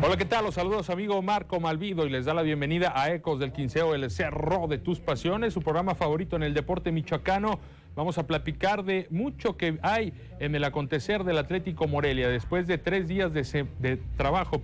Hola, ¿qué tal? Los saludos, amigo Marco Malvido, y les da la bienvenida a Ecos del Quinceo, el cerro de tus pasiones, su programa favorito en el deporte michoacano. Vamos a platicar de mucho que hay en el acontecer del Atlético Morelia. Después de 3 días de trabajo,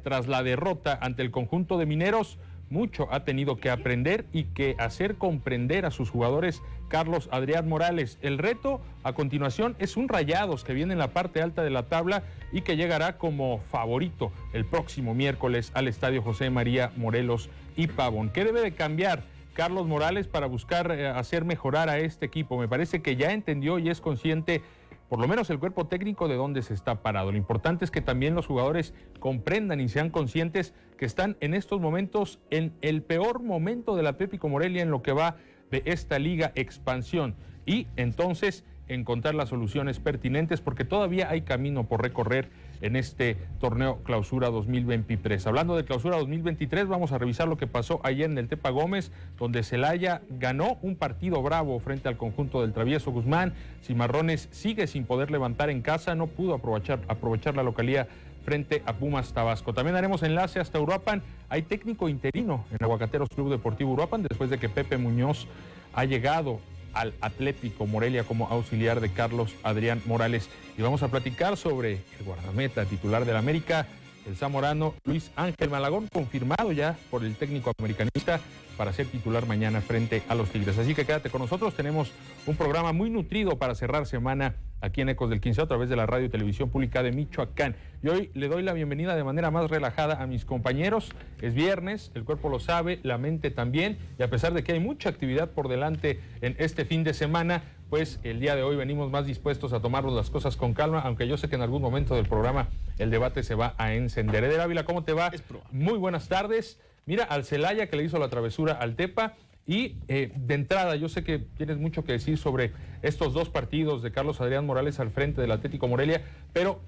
tras la derrota ante el conjunto de mineros, mucho ha tenido que aprender y que hacer comprender a sus jugadores Carlos Adrián Morales. El reto a continuación es un Rayados que viene en la parte alta de la tabla y que llegará como favorito el próximo miércoles al Estadio José María Morelos y Pavón. ¿Qué debe de cambiar Carlos Morales para buscar hacer mejorar a este equipo? Me parece que ya entendió y es consciente, por lo menos el cuerpo técnico, de dónde se está parado. Lo importante es que también los jugadores comprendan y sean conscientes que están en estos momentos en el peor momento del Atlético Morelia en lo que va de esta Liga Expansión, y entonces encontrar las soluciones pertinentes, porque todavía hay camino por recorrer en este torneo Clausura 2023. Hablando de Clausura 2023, vamos a revisar lo que pasó ayer en el Tepa Gómez, donde Celaya ganó un partido bravo frente al conjunto del Travieso Guzmán. Cimarrones sigue sin poder levantar en casa, no pudo aprovechar la localía frente a Pumas Tabasco. También haremos enlace hasta Uruapan. Hay técnico interino en Aguacateros Club Deportivo Uruapan después de que Pepe Muñoz ha llegado al Atlético Morelia como auxiliar de Carlos Adrián Morales. Y vamos a platicar sobre el guardameta titular del América, el zamorano Luis Ángel Malagón, confirmado ya por el técnico americanista para ser titular mañana frente a los Tigres. Así que quédate con nosotros, tenemos un programa muy nutrido para cerrar semana aquí en Ecos del Quinceo a través de la radio y televisión pública de Michoacán. Y hoy le doy la bienvenida de manera más relajada a mis compañeros. Es viernes, el cuerpo lo sabe, la mente también, y a pesar de que hay mucha actividad por delante en este fin de semana, pues el día de hoy venimos más dispuestos a tomarnos las cosas con calma, aunque yo sé que en algún momento del programa el debate se va a encender. Eder Ávila, ¿cómo te va? Muy buenas tardes. Mira, al Celaya, que le hizo la travesura al Tepa. Y de entrada, yo sé que tienes mucho que decir sobre estos dos partidos de Carlos Adrián Morales al frente del Atlético Morelia, pero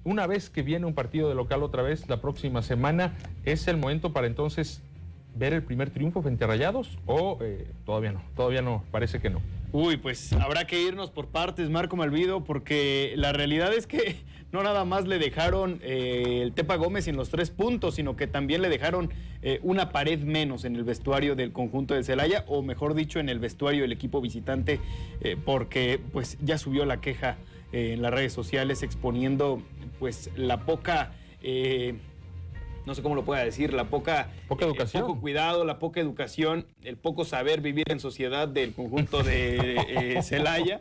una vez que viene un partido de local otra vez la próxima semana, ¿es el momento para entonces ver el primer triunfo frente a Rayados? ¿O todavía no, parece que no? Uy, pues habrá que irnos por partes, Marco Malvido, porque la realidad es que no nada más le dejaron el Tepa Gómez en los 3 puntos, sino que también le dejaron una pared menos en el vestuario del conjunto de Celaya, o mejor dicho, en el vestuario del equipo visitante, porque pues ya subió la queja en las redes sociales exponiendo pues la poca... no sé cómo lo pueda decir, la poca educación, el poco cuidado, la poca educación, el poco saber vivir en sociedad del conjunto de Celaya,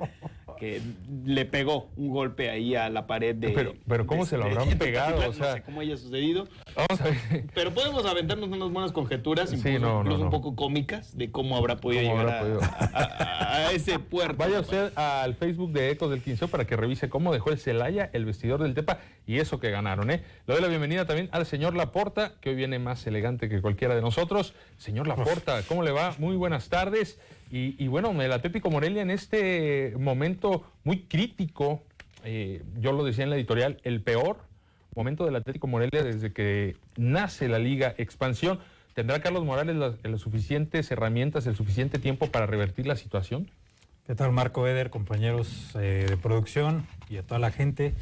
que le pegó un golpe ahí a la pared de... Pero ¿cómo se lo habrán pegado? O sea, no sé cómo haya sucedido. Vamos a ver. Pero podemos aventarnos unas buenas conjeturas, incluso un poco cómicas, de cómo habrá podido llegar a ese puerto. Vaya usted al Facebook de Ecos del Quinceo para que revise cómo dejó el Celaya el vestidor del Tepa y eso que ganaron, ¿eh? Le doy la bienvenida también al señor Laporta, que hoy viene más elegante que cualquiera de nosotros. Señor Laporta, ¿cómo le va? Muy buenas tardes. Y bueno, el Atlético Morelia en este momento muy crítico, yo lo decía en la editorial, el peor momento del Atlético Morelia desde que nace la Liga Expansión. ¿Tendrá Carlos Morales las suficientes herramientas, el suficiente tiempo para revertir la situación? ¿Qué tal, Marco, Eder, compañeros de producción y a toda la gente?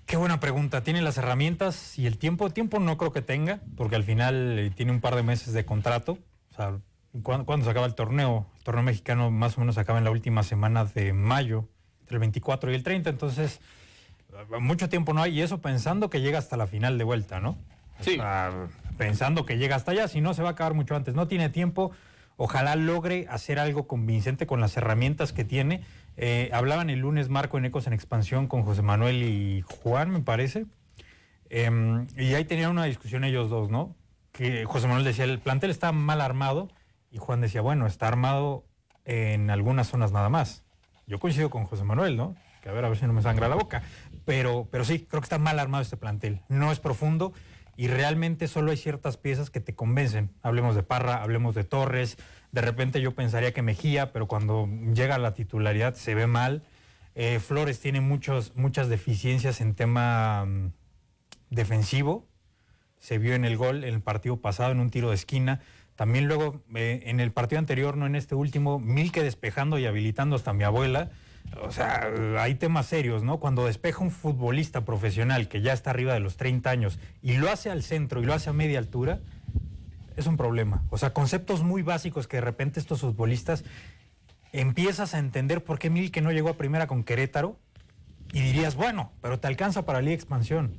Qué buena pregunta. ¿Tiene las herramientas y el tiempo? Tiempo no creo que tenga, porque al final tiene un par de meses de contrato. O sea, ¿cuándo se acaba el torneo? El torneo mexicano más o menos se acaba en la última semana de mayo, entre el 24 y el 30, entonces mucho tiempo no hay, y eso pensando que llega hasta la final de vuelta, ¿no? Sí. O sea, pensando que llega hasta allá, si no se va a acabar mucho antes. No tiene tiempo, ojalá logre hacer algo convincente con las herramientas que tiene. Hablaban el lunes, Marco, en Ecos en Expansión con José Manuel y Juan, me parece, y ahí tenían una discusión ellos dos, ¿no? Que José Manuel decía, el plantel está mal armado, y Juan decía, bueno, está armado en algunas zonas nada más. Yo coincido con José Manuel, ¿no? Que a ver si no me sangra la boca. Pero sí, creo que está mal armado este plantel. No es profundo y realmente solo hay ciertas piezas que te convencen. Hablemos de Parra, hablemos de Torres. De repente yo pensaría que Mejía, pero cuando llega a la titularidad se ve mal. Flores tiene muchas deficiencias en tema defensivo. Se vio en el gol, en el partido pasado, en un tiro de esquina. También luego, en el partido anterior, no en este último, Milke despejando y habilitando hasta mi abuela. O sea, hay temas serios, ¿no? Cuando despeja un futbolista profesional que ya está arriba de los 30 años y lo hace al centro y lo hace a media altura, es un problema. O sea, conceptos muy básicos que de repente estos futbolistas empiezas a entender por qué Milke no llegó a primera con Querétaro y dirías, bueno, pero te alcanza para Liga Expansión.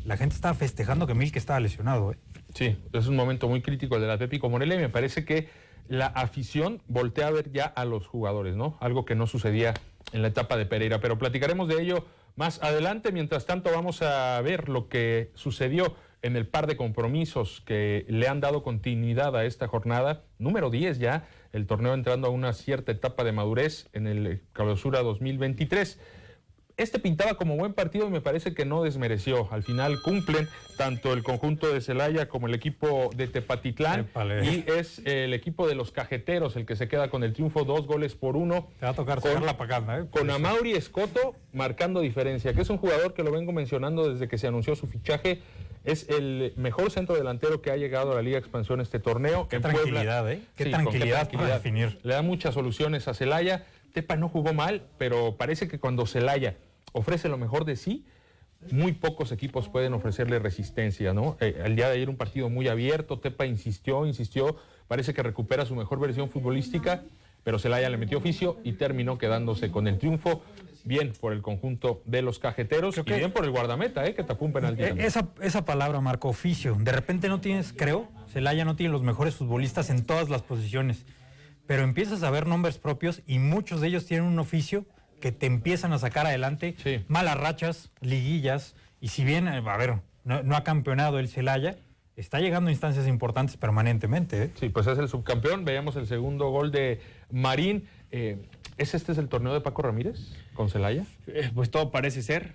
La gente estaba festejando que Milke estaba lesionado, ¿eh? Sí, es un momento muy crítico el del Atlético Morelia y me parece que la afición voltea a ver ya a los jugadores, ¿no? Algo que no sucedía en la etapa de Pereira, pero platicaremos de ello más adelante. Mientras tanto, vamos a ver lo que sucedió en el par de compromisos que le han dado continuidad a esta jornada, número 10 ya, el torneo entrando a una cierta etapa de madurez en el Clausura 2023. Este pintaba como buen partido y me parece que no desmereció. Al final cumplen tanto el conjunto de Celaya como el equipo de Tepatitlán. Épale. Y es el equipo de los Cajeteros el que se queda con el triunfo, 2-1. Te va a tocar sacar la paganda, ¿eh? Con Amaury Escoto marcando diferencia, que es un jugador que lo vengo mencionando desde que se anunció su fichaje. Es el mejor centro delantero que ha llegado a la Liga Expansión este torneo. Qué tranquilidad, ¿eh? Qué tranquilidad para definir. Le da muchas soluciones a Celaya. Tepa no jugó mal, pero parece que cuando Celaya ofrece lo mejor de sí, muy pocos equipos pueden ofrecerle resistencia, ¿no? El día de ayer un partido muy abierto, Tepa insistió, parece que recupera su mejor versión futbolística, pero Celaya le metió oficio y terminó quedándose con el triunfo. Bien por el conjunto de los Cajeteros y bien por el guardameta, que tapó un penalti. Esa palabra, Marco, oficio. De repente no tienes, Celaya no tiene los mejores futbolistas en todas las posiciones, pero empiezas a ver nombres propios y muchos de ellos tienen un oficio que te empiezan a sacar adelante. Sí. Malas rachas, liguillas, y si bien, no ha campeonado el Celaya, está llegando a instancias importantes permanentemente, ¿eh? Sí, pues es el subcampeón. Veíamos el segundo gol de Marín. ¿Este es el torneo de Paco Ramírez con Celaya? Pues todo parece ser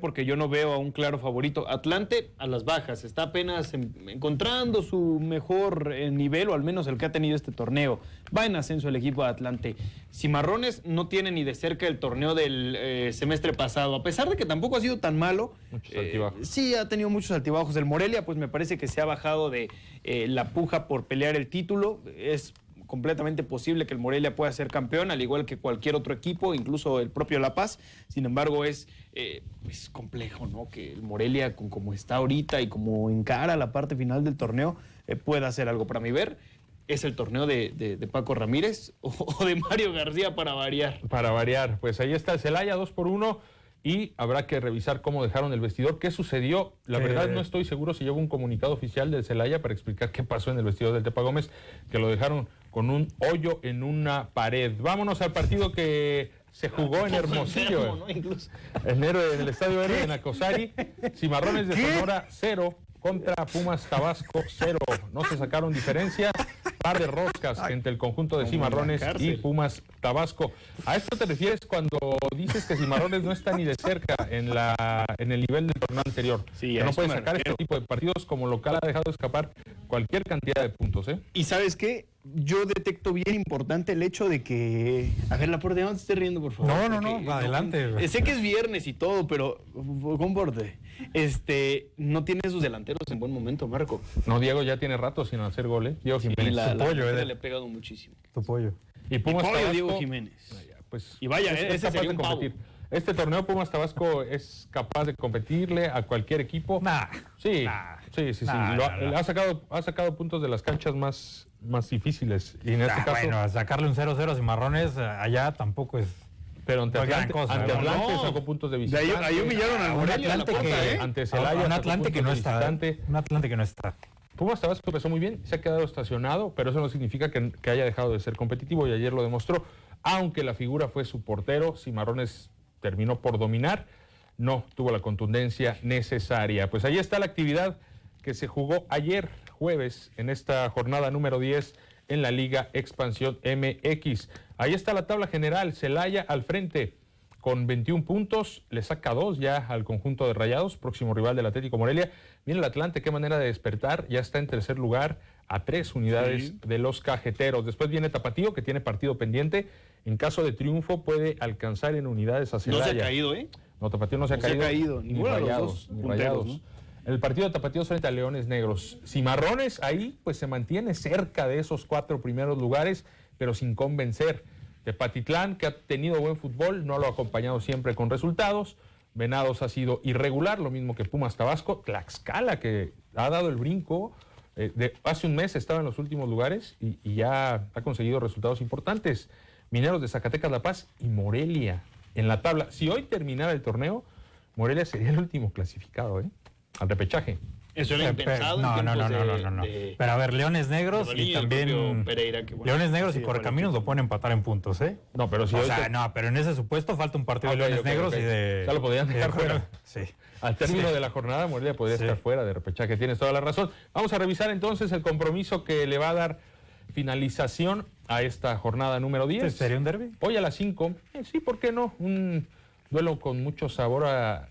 porque yo no veo a un claro favorito. Atlante a las bajas, está apenas encontrando su mejor nivel, o al menos el que ha tenido este torneo. Va en ascenso el equipo de Atlante. Cimarrones no tiene ni de cerca el torneo del semestre pasado, a pesar de que tampoco ha sido tan malo. Muchos altibajos. Sí, ha tenido muchos altibajos. El Morelia, pues me parece que se ha bajado de la puja por pelear el título. Es completamente posible que el Morelia pueda ser campeón, al igual que cualquier otro equipo, incluso el propio La Paz. Sin embargo, es pues complejo, ¿no? Que el Morelia, con como está ahorita y como encara la parte final del torneo, pueda hacer algo. Para mi ver, es el torneo de Paco Ramírez o de Mario García para variar. Para variar, pues ahí está el Celaya, 2-1. Y habrá que revisar cómo dejaron el vestidor, qué sucedió. La verdad no estoy seguro si lleva un comunicado oficial del Celaya para explicar qué pasó en el vestidor del Tepa Gómez, que lo dejaron con un hoyo en una pared. Vámonos al partido que se jugó en Hermosillo, enfermo, ¿no? Incluso. en el Estadio Héroe de Nacosari. Cimarrones de Sonora 0 contra Pumas Tabasco 0. No se sacaron diferencia. Par de roscas entre el conjunto de Cimarrones y Pumas Tabasco. ¿A esto te refieres cuando dices que Cimarrones no está ni de cerca en el nivel del torneo anterior? Sí, que no puede sacar este tipo de partidos como local, ha dejado escapar cualquier cantidad de puntos, ¿eh? Y ¿sabes qué? Yo detecto bien importante el hecho de que... A ver, Laporte, no te estés riendo, por favor. No, adelante. Sé que es viernes y todo, pero... Comporte. No tiene sus delanteros en buen momento, Marco. No, Diego ya tiene rato sin hacer gol, ¿eh? Diego Jiménez. La pollo, le ha pegado muchísimo. Tu pollo. Y Pumas Tabasco, Diego Jiménez. Pues, y vaya, es ese capaz sería de un competir. Este torneo Pumas Tabasco es capaz de competirle a cualquier equipo. Sí. Ha sacado puntos de las canchas más difíciles. Y en este caso, bueno, sacarle un 0-0 a Cimarrones allá tampoco es... Pero ante Atlante sacó puntos de visitante. Ahí humillaron al Morelia. Ante Celaya, un Atlante que no está. Un Atlante que no está. Pumas Tabasco empezó muy bien, se ha quedado estacionado, pero eso no significa que haya dejado de ser competitivo y ayer lo demostró. Aunque la figura fue su portero, Cimarrones terminó por dominar, no tuvo la contundencia necesaria. Pues ahí está la actividad que se jugó ayer jueves en esta jornada número 10 en la Liga Expansión MX. Ahí está la tabla general, Celaya al frente con 21 puntos, le saca 2 ya al conjunto de Rayados, próximo rival del Atlético Morelia. Viene el Atlante, qué manera de despertar, ya está en tercer lugar a 3 unidades de los Cajeteros. Después viene Tapatío, que tiene partido pendiente. En caso de triunfo puede alcanzar en unidades a Celaya. No se ha caído, ¿eh? No, Tapatío no se ha caído. Ni Rayados, ni Rayados. ¿No? El partido de Tapatío frente a Leones Negros. Cimarrones ahí pues se mantiene cerca de esos 4 primeros lugares, pero sin convencer. Tepatitlán, que ha tenido buen fútbol, no lo ha acompañado siempre con resultados. Venados ha sido irregular, lo mismo que Pumas Tabasco. Tlaxcala, que ha dado el brinco. Hace un mes estaba en los últimos lugares y ya ha conseguido resultados importantes. Mineros de Zacatecas, La Paz y Morelia en la tabla. Si hoy terminara el torneo, Morelia sería el último clasificado, al repechaje. Eso era impensado. No. Pero a ver, Leones Negros y también Pereira, Leones Negros y Correcaminos lo pueden empatar en puntos, ¿eh? No, pero si pero en ese supuesto falta un partido de Leones Negros y de... Ya lo podrían dejar fuera. Sí. Al término de la jornada, Morelia podría estar fuera de repechaje. Tienes toda la razón. Vamos a revisar entonces el compromiso que le va a dar finalización a esta jornada número 10. ¿Sería un derbi? Hoy a las 5. Sí, ¿por qué no? Un duelo con mucho sabor a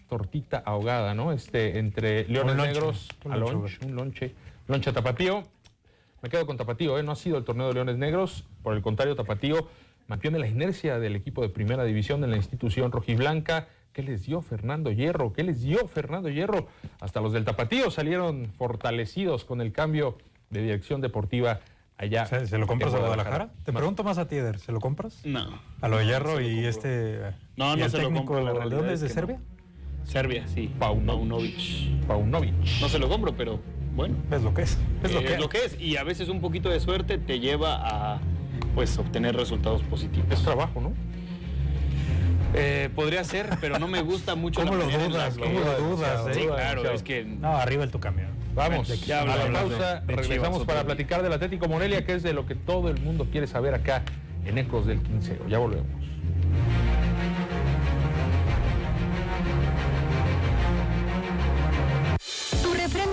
tortita ahogada, ¿no? Entre Leones Negros, un lonche tapatío. Me quedo con Tapatío, No ha sido el torneo de Leones Negros. Por el contrario, Tapatío mantiene la inercia del equipo de primera división de la institución rojiblanca. ¿Qué les dio Fernando Hierro? Hasta los del Tapatío salieron fortalecidos con el cambio de dirección deportiva allá. ¿Se lo compras a Guadalajara? Te pregunto más a ti, Eder. ¿Se lo compras? No. A lo de Hierro y No, no se lo compro. ¿De dónde es? ¿De Serbia? Serbia, sí. Paunovic. No se lo compro, pero bueno. Es lo que es. Es lo que es. Y a veces un poquito de suerte te lleva a obtener resultados positivos. Es trabajo, ¿no? Podría ser, pero no me gusta mucho. ¿Cómo lo dudas? Sí, claro, es que... No, arriba el tu camión. Vamos, ya a la pausa, regresamos para platicar del Atlético Morelia, que es de lo que todo el mundo quiere saber acá en Ecos del Quinceo. Ya volvemos.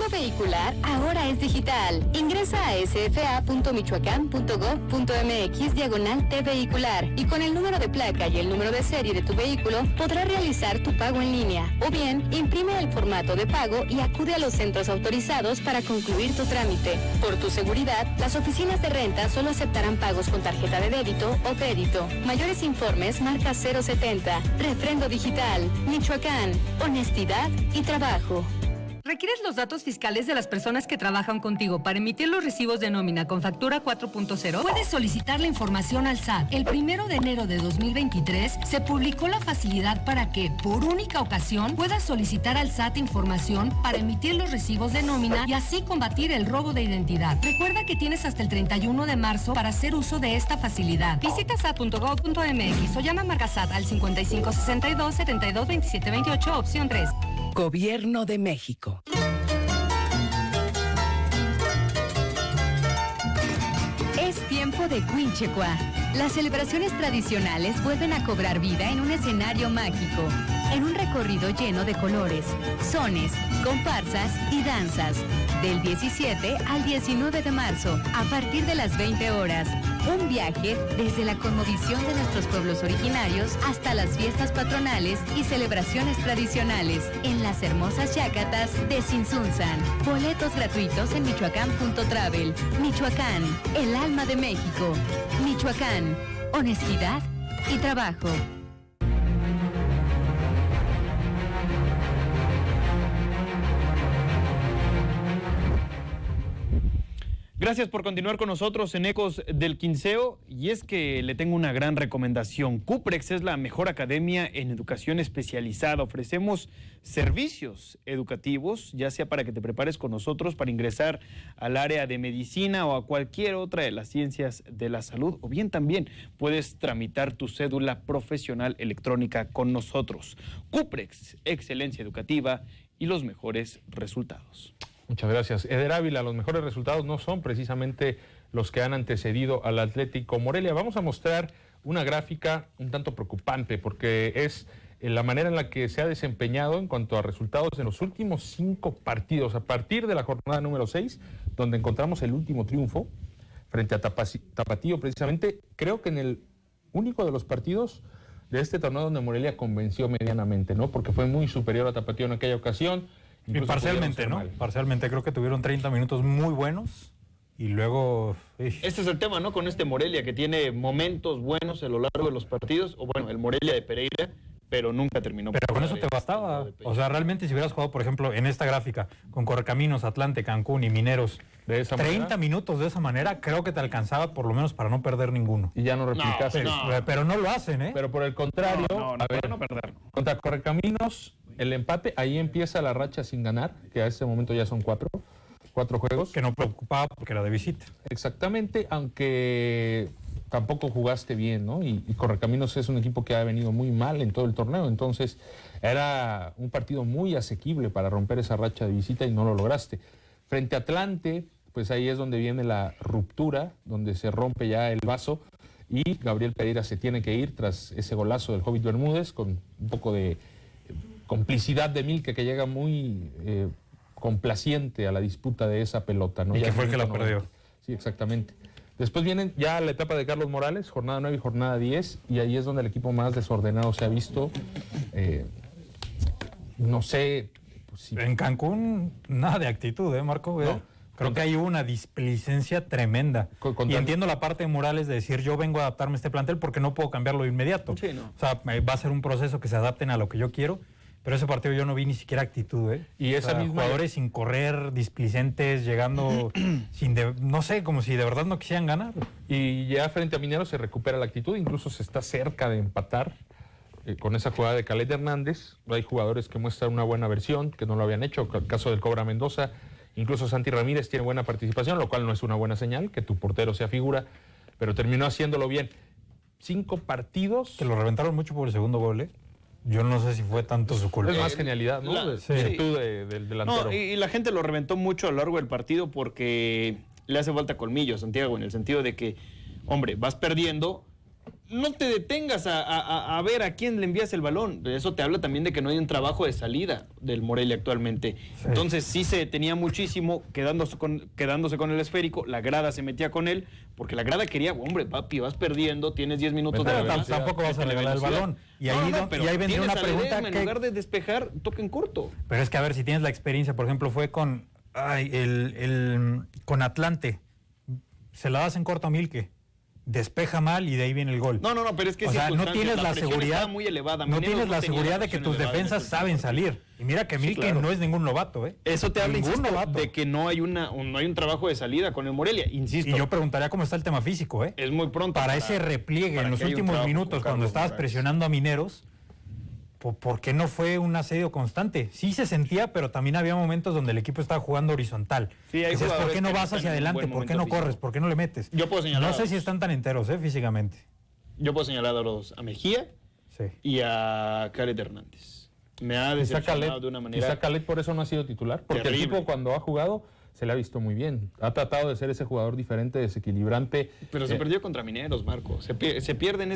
Vehicular ahora es digital. Ingresa a sfa.michoacán.gov.mx/T-Vehicular y con el número de placa y el número de serie de tu vehículo podrás realizar tu pago en línea o bien imprime el formato de pago y acude a los centros autorizados para concluir tu trámite. Por tu seguridad, las oficinas de renta solo aceptarán pagos con tarjeta de débito o crédito. Mayores informes marca 070. Refrendo Digital. Michoacán. Honestidad y trabajo. ¿Requieres los datos fiscales de las personas que trabajan contigo para emitir los recibos de nómina con factura 4.0? Puedes solicitar la información al SAT. El 1 de enero de 2023 se publicó la facilidad para que, por única ocasión, puedas solicitar al SAT información para emitir los recibos de nómina y así combatir el robo de identidad. Recuerda que tienes hasta el 31 de marzo para hacer uso de esta facilidad. Visita sat.gov.mx o llama a Marcasat al 5562 72 27 28, opción 3. Gobierno de México. Es tiempo de Quinchecua. Las celebraciones tradicionales vuelven a cobrar vida en un escenario mágico, en un recorrido lleno de colores, sones, comparsas y danzas. Del 17 al 19 de marzo, a partir de las 20 horas. Un viaje desde la cosmovisión de nuestros pueblos originarios hasta las fiestas patronales y celebraciones tradicionales en las hermosas Yacatas de Sinsunzan. Boletos gratuitos en michoacán.travel. Michoacán, el alma de México. Michoacán, honestidad y trabajo. Gracias por continuar con nosotros en Ecos del Quinceo, y es que le tengo una gran recomendación. Cuprex es la mejor academia en educación especializada. Ofrecemos servicios educativos, ya sea para que te prepares con nosotros para ingresar al área de medicina o a cualquier otra de las ciencias de la salud, o bien también puedes tramitar tu cédula profesional electrónica con nosotros. Cuprex, excelencia educativa y los mejores resultados. Muchas gracias. Eder Ávila, los mejores resultados no son precisamente los que han antecedido al Atlético Morelia. Vamos a mostrar una gráfica un tanto preocupante porque es la manera en la que se ha desempeñado en cuanto a resultados en los últimos 5 partidos. A partir de la jornada número 6, donde encontramos el último triunfo frente a Tapatío precisamente, creo que en el único de los partidos de este torneo donde Morelia convenció medianamente, ¿no? Porque fue muy superior a Tapatío en aquella ocasión. Y parcialmente, ¿no? Parcialmente, creo que tuvieron 30 minutos muy buenos y luego... Este es el tema, ¿no? Con este Morelia que tiene momentos buenos a lo largo de los partidos, o bueno, el Morelia de Pereira, pero nunca terminó. Pero con eso te bastaba. O sea, realmente si hubieras jugado, por ejemplo, en esta gráfica, con Correcaminos, Atlante, Cancún y Mineros, De esa 30 manera. minutos de esa manera, creo que te alcanzaba por lo menos para no perder ninguno. Y ya no replicaste. Pero no lo hacen, ¿eh? Pero por el contrario, a ver, para no perder. contra Correcaminos, el empate, ahí empieza la racha sin ganar, que a ese momento ya son cuatro juegos. Que no preocupaba porque era de visita. Exactamente, aunque tampoco jugaste bien, ¿no? Y Correcaminos es un equipo que ha venido muy mal en todo el torneo, entonces era un partido muy asequible para romper esa racha de visita y no lo lograste. Frente a Atlante, pues ahí es donde viene la ruptura, donde se rompe ya el vaso y Gabriel Pereira se tiene que ir tras ese golazo del Hobbit Bermúdez con un poco de complicidad de Milke, que llega muy complaciente a la disputa de esa pelota, ¿no? Y Ya que fue el que la 90. perdió. Sí, exactamente. Después viene ya la etapa de Carlos Morales, jornada 9 y jornada 10, y ahí es donde el equipo más desordenado se ha visto. No sé pues, si... En Cancún, nada de actitud, ¿eh, Marco? No. Creo que hay una displicencia tremenda. Y entiendo la parte de Morales de decir, yo vengo a adaptarme a este plantel porque no puedo cambiarlo de inmediato. Sí, no. O sea, va a ser un proceso que se adapten a lo que yo quiero. Pero ese partido yo no vi ni siquiera actitud, ¿eh? Y esa misma... jugadores sin correr, displicentes, llegando no sé, como si de verdad no quisieran ganar. Y ya frente a Mineros se recupera la actitud, incluso se está cerca de empatar con esa jugada de Caled Hernández. Hay jugadores que muestran una buena versión, que no lo habían hecho, el caso del Cobra Mendoza, incluso Santi Ramírez tiene buena participación, lo cual no es una buena señal, que tu portero sea figura, pero terminó haciéndolo bien. 5 partidos... Que lo reventaron mucho por el segundo gol, ¿eh? Yo no sé si fue tanto su culpa. Es más genialidad, ¿no? Sí. Virtud del delantero. No, y la gente lo reventó mucho a lo largo del partido porque le hace falta colmillo a Santiago, en el sentido de que, hombre, vas perdiendo, no te detengas a ver a quién le envías el balón. Eso te habla también de que no hay un trabajo de salida del Morelia actualmente. Sí. Entonces sí se detenía muchísimo quedándose con el esférico, la grada se metía con él, porque la grada quería, hombre, papi, vas perdiendo, tienes 10 minutos Vete a de la velocidad, tampoco vas a vete regalar el velocidad. balón. Y ahí vendría una pregunta En que... lugar de despejar, toca en corto. Pero es que a ver, si tienes la experiencia, por ejemplo, fue con con Atlante. Se la das en corto a Milke. Despeja mal y de ahí viene el gol. No, pero es que O sea, no circunstancias, tienes la presión seguridad. estaba muy elevada. No Mineros tienes la tenía seguridad de que presión tus elevada en defensas ese saben último salir. Y mira que Milke claro. no es ningún novato, ¿eh? Eso te habla, Ningún insisto, novato. de que no hay un trabajo de salida con el Morelia, insisto. Y yo preguntaría cómo está el tema físico, ¿eh? Es muy pronto. Para ese repliegue para en los que haya un últimos trabajo minutos, con cuando Carlos estabas Morales. presionando a Mineros, ¿por qué no fue un asedio constante? Sí se sentía, pero también había momentos donde el equipo estaba jugando horizontal. Sí, hay Decías, ¿por jugadores qué no que vas están hacia en un adelante? buen ¿Por qué momento no corres? físico. ¿Por qué no le metes? Yo puedo señalar No sé a si dos. están tan enteros, físicamente. Yo puedo señalar a Mejía Sí. y a Caled Hernández. Me ha decepcionado de una manera. Quizá Caled por eso no ha sido titular, porque terrible. el tipo cuando ha jugado se le ha visto muy bien. Ha tratado de ser ese jugador diferente, desequilibrante. Pero se perdió contra Mineros, Marco. Se pierde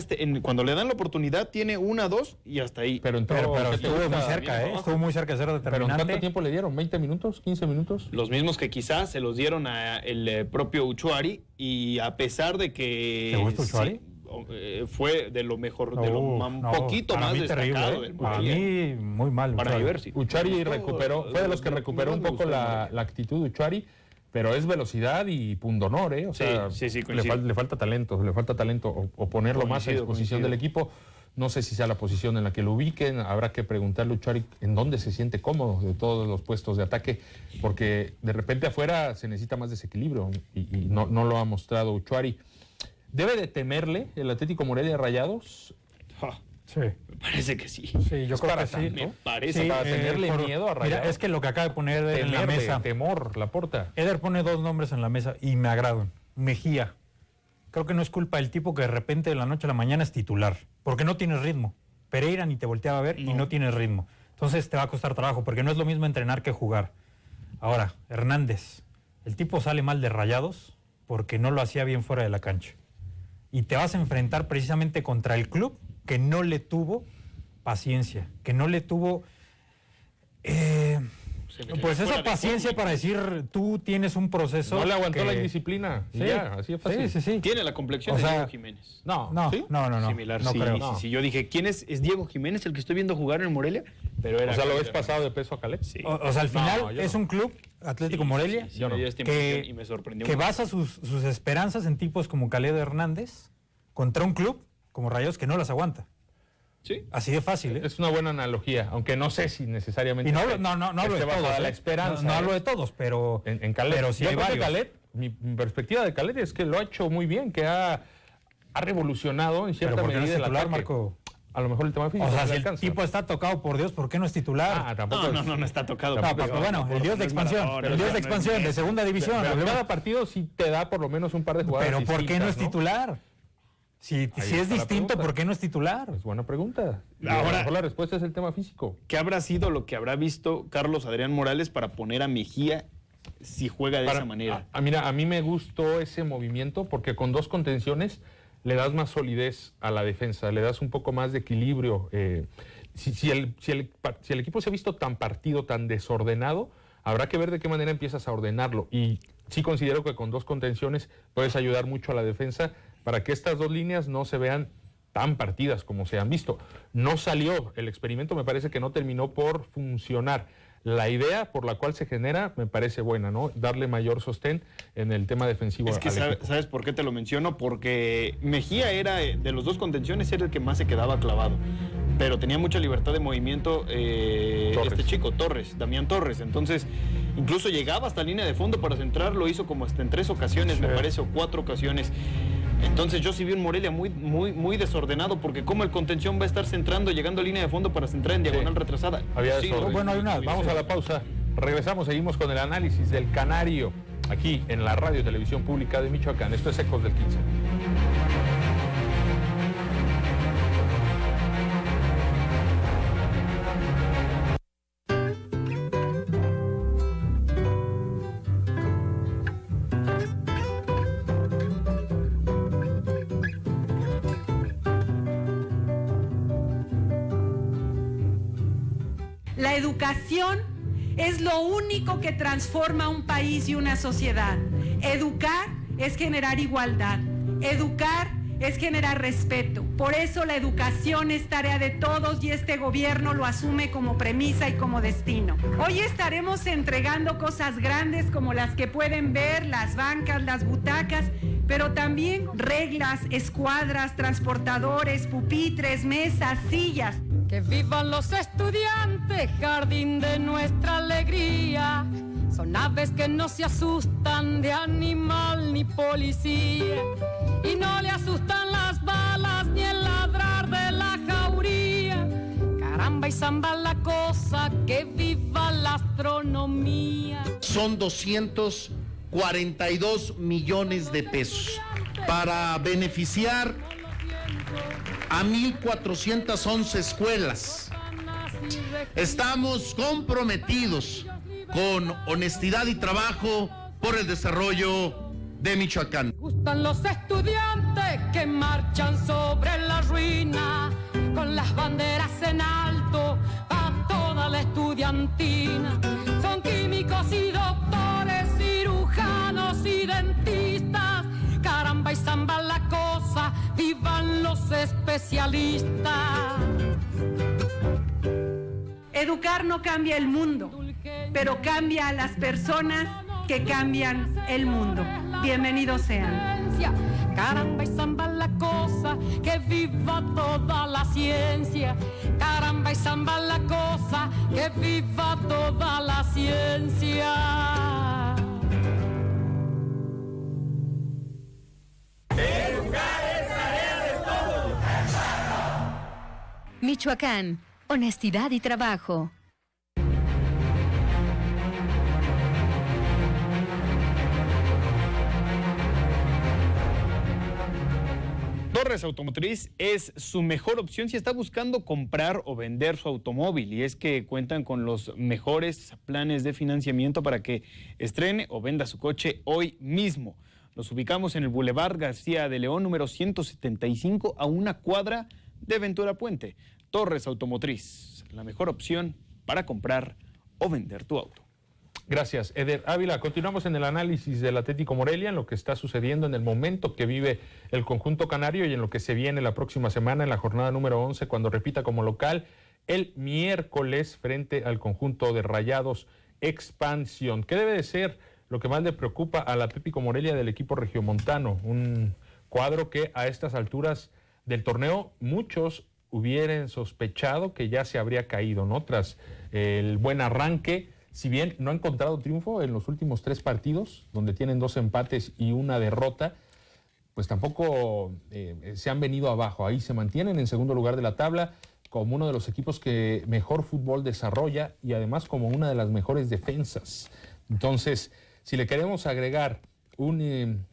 cuando le dan la oportunidad, tiene 1-2 y hasta ahí. Pero entró, Pero ¿qué te estuvo gusta? muy cerca, bien ¿eh? abajo. Estuvo muy cerca de ser Pero ¿en determinante. cuánto tiempo le dieron? ¿20 minutos? ¿15 minutos? Los mismos que quizás se los dieron a el propio Uchuari, y a pesar de que... ¿Te gusta Uchuari? sí, fue de lo mejor, de lo un No, poquito para más mí destacado terrible, del Para Morelia. mí, muy mal. Para Uchuari. mi ver, sí. Uchari Me gustó, recuperó, fue de los que recuperó un poco la actitud de Uchari, pero es velocidad y pundonor, ¿eh? O Sí, sea, sí, le, coincido. le falta talento o ponerlo más a Coincido, disposición coincido. del equipo. No sé si sea la posición en la que lo ubiquen, habrá que preguntarle a Uchari en dónde se siente cómodo de todos los puestos de ataque, porque de repente afuera se necesita más desequilibrio y no lo ha mostrado Uchari. ¿Debe de temerle el Atlético Morelia Rayados? Ja, Sí. me parece que sí. Sí, yo Es creo para que sí. tanto. Me parece. para tenerle miedo a Rayados. Mira, es que lo que acaba de poner en la Temerle, mesa. temor, Laporta. Eder pone 2 nombres en la mesa y me agradan. Mejía. Creo que no es culpa del tipo que de repente de la noche a la mañana es titular, porque no tienes ritmo. Pereira ni te volteaba a ver y no tienes ritmo. Entonces te va a costar trabajo, porque no es lo mismo entrenar que jugar. Ahora, Hernández. El tipo sale mal de Rayados porque no lo hacía bien fuera de la cancha. Y te vas a enfrentar precisamente contra el club que no le tuvo paciencia, que no le tuvo... pues fuera esa de paciencia forma. para decir, tú tienes un proceso... No le aguantó que- la indisciplina. Y Sí, ya, así es fácil. sí. Tiene la complexión O de sea, Diego Jiménez. No, ¿Sí? no. Similar, no sí, creo. sí, sí. Yo dije, ¿quién es? ¿Es Diego Jiménez el que estoy viendo jugar en Morelia? Pero era O sea, ¿lo ves Caled pasado de peso a Caled? Sí. O sea, al final No, yo es no. un club, Atlético Morelia, Sí, me dio esta impresión y me sorprendió que mucho. basa sus esperanzas en tipos como Caled Hernández contra un club como Rayados que no las aguanta. Sí. Así de fácil, ¿eh? Es una buena analogía, aunque no sé si necesariamente... Y no hablo de todos, la esperanza. No hablo de todos, pero... En Calet. Pero sí hay varios. Calet, mi perspectiva de Calet es que lo ha hecho muy bien, que ha revolucionado en cierta ¿Pero por qué no medida es titular, el ataque. Marco? A lo mejor el tema físico O sea, no si le el alcanza. tipo está tocado por Dios, ¿por qué no es titular? Tampoco No está tocado. No, Tampoco, pero bueno, el Dios de expansión, Maradona, el Dios de no expansión, es de segunda división. Pero cada partido sí te da por lo menos un par de jugadas Pero ¿por qué no es distintas, titular? Si Ahí es está la distinto, pregunta. ¿por qué no es titular? Es buena pregunta. Ahora- A lo mejor la respuesta es el tema físico. ¿Qué habrá sido lo que habrá visto Carlos Adrián Morales para poner a Mejía si juega de esa manera? Mira, a mí me gustó ese movimiento porque con 2 contenciones le das más solidez a la defensa, le das un poco más de equilibrio. Si el equipo se ha visto tan partido, tan desordenado, habrá que ver de qué manera empiezas a ordenarlo. Y sí considero que con 2 contenciones puedes ayudar mucho a la defensa para que estas 2 líneas no se vean tan partidas como se han visto. No salió, el experimento me parece que no terminó por funcionar. La idea por la cual se genera me parece buena, ¿no? Darle mayor sostén en el tema defensivo. Es que al equipo. ¿sabes por qué te lo menciono? Porque Mejía era, de los 2 contenciones, era el que más se quedaba clavado. Pero tenía mucha libertad de movimiento este chico, Damián Torres. Entonces, incluso llegaba hasta línea de fondo para centrar, lo hizo como hasta en 3 ocasiones, me parece, o 4 ocasiones. Entonces yo sí vi un Morelia muy desordenado, porque como el contención va a estar centrando, llegando a línea de fondo para centrar en diagonal retrasada. Había Sí, desorden. bueno, hay una- Vamos a la pausa. Regresamos, seguimos con el análisis del Canario aquí en la Radio y Televisión Pública de Michoacán. Esto es Ecos del 15. La educación es lo único que transforma un país y una sociedad. Educar es generar igualdad. Educar es generar respeto. Por eso la educación es tarea de todos y este gobierno lo asume como premisa y como destino. Hoy estaremos entregando cosas grandes como las que pueden ver, las bancas, las butacas, pero también reglas, escuadras, transportadores, pupitres, mesas, sillas. Que vivan los estudiantes, jardín de nuestra alegría. Son aves que no se asustan de animal ni policía. Y no le asustan las balas ni el ladrar de la jauría. Caramba y zamba la cosa, que viva la astronomía. Son 242 millones de pesos para beneficiar a 1,411 escuelas. Estamos comprometidos con honestidad y trabajo por el desarrollo de Michoacán. Gustan los estudiantes que marchan sobre la ruina, con las banderas en alto a toda la estudiantina. Son químicos y doctores, cirujanos y dentistas. Caramba y zamba la cosa, vivan los especialistas. Educar no cambia el mundo, pero cambia a las personas que cambian el mundo. Bienvenidos sean. Caramba y zamba la cosa, que viva toda la ciencia. Caramba y zamba la cosa, que viva toda la ciencia. Michoacán, honestidad y trabajo. Torres Automotriz es su mejor opción si está buscando comprar o vender su automóvil, y es que cuentan con los mejores planes de financiamiento para que estrene o venda su coche hoy mismo. Nos ubicamos en el Boulevard García de León, número 175, a una cuadra de Ventura Puente. Torres Automotriz, la mejor opción para comprar o vender tu auto. Gracias, Eder Ávila. Continuamos en el análisis del Atlético Morelia, en lo que está sucediendo en el momento que vive el conjunto canario y en lo que se viene la próxima semana en la jornada número 11, cuando repita como local el miércoles frente al conjunto de Rayados Expansión. ¿Qué debe de ser lo que más le preocupa al Atlético Morelia del equipo regiomontano? Un cuadro que a estas alturas del torneo muchos hubieran sospechado que ya se habría caído, ¿no? Tras el buen arranque, si bien no ha encontrado triunfo en los últimos 3 partidos, donde tienen 2 empates y 1 derrota, pues tampoco se han venido abajo. Ahí se mantienen en segundo lugar de la tabla, como uno de los equipos que mejor fútbol desarrolla y además como una de las mejores defensas. Entonces, si le queremos agregar un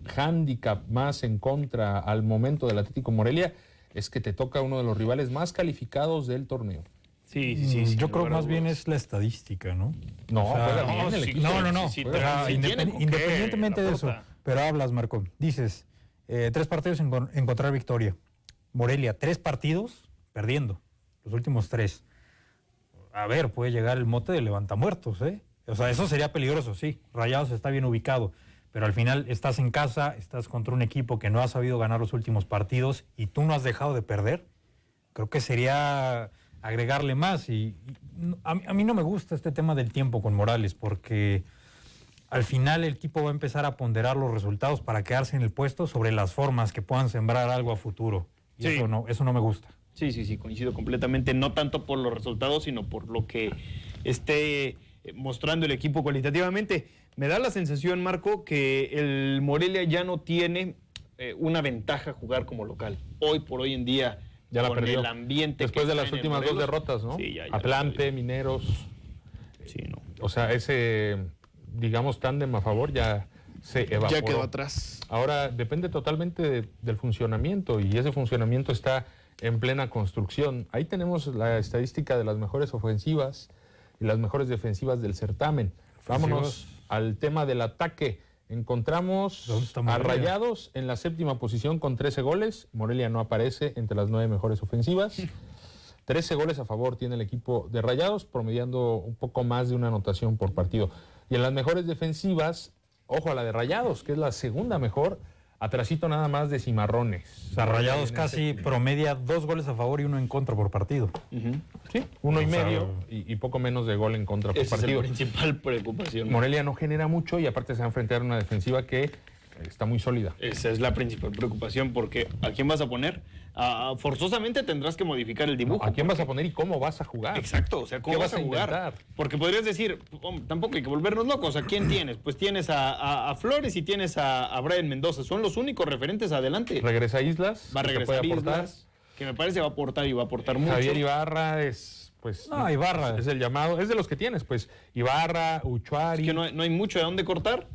hándicap más en contra al momento del Atlético Morelia, es que te toca uno de los rivales más calificados del torneo. Sí. Yo creo más bien es la estadística, ¿no? No, O sea, juega bien el equipo. No. Sí, O sea, sí tiene con qué, independientemente de la eso, Porta. pero hablas, Marco, dices, 3 partidos encontrar victoria. Morelia, 3 partidos perdiendo, los últimos 3. A ver, puede llegar el mote de levantamuertos, ¿eh? O sea, eso sería peligroso, sí. Rayados está bien ubicado, pero al final estás en casa, estás contra un equipo que no ha sabido ganar los últimos partidos y tú no has dejado de perder. Creo que sería agregarle más. Y a mí no me gusta este tema del tiempo con Morales, porque al final el equipo va a empezar a ponderar los resultados para quedarse en el puesto sobre las formas que puedan sembrar algo a futuro. Y Sí. eso no me gusta. Sí, coincido completamente, no tanto por los resultados, sino por lo que esté mostrando el equipo cualitativamente. Me da la sensación, Marco, que el Morelia ya no tiene una ventaja jugar como local. Hoy por hoy en día, Ya la con perdió. el ambiente Después que de está las en el últimas 2 Morelos, derrotas, ¿no? Sí, ya Atlante, la Mineros. Sí, no. O sea, ese, digamos, tándem a favor ya se evaporó. Ya quedó atrás. Ahora depende totalmente del funcionamiento y ese funcionamiento está en plena construcción. Ahí tenemos la estadística de las mejores ofensivas y las mejores defensivas del certamen. Vámonos al tema del ataque. Encontramos ¿Dónde está a Morelia? Rayados en la 7ª posición con 13 goles. Morelia no aparece entre las 9 mejores ofensivas. 13 goles a favor tiene el equipo de Rayados, promediando un poco más de una anotación por partido. Y en las mejores defensivas, ojo a la de Rayados, que es la 2ª mejor, atrasito nada más de Cimarrones. O sea, Rayados En casi ese- promedia 2 goles a favor y 1 en contra por partido. Sí, 1 y O sea, medio y poco menos de gol en contra por Esa es la partido. principal preocupación. Morelia no genera mucho y aparte se va a enfrentar a una defensiva que está muy sólida. Esa es la principal preocupación, porque ¿a quién vas a poner? Forzosamente tendrás que modificar el dibujo. ¿A quién vas a porque- poner y cómo vas a jugar? Exacto, o sea, ¿cómo ¿Qué vas vas a a jugar? inventar? Porque podrías decir, tampoco hay que volvernos locos. ¿A quién tienes? Pues tienes a Flores y tienes a Brian Mendoza. Son los únicos referentes adelante. Regresa Islas. Va a que te regresar puede aportar. Islas, que me parece va a aportar y va a aportar mucho. Javier Ibarra es, pues... No, Ibarra. Es el llamado, es de los que tienes, pues. Ibarra, Uchuari. Es que no hay mucho de dónde cortar,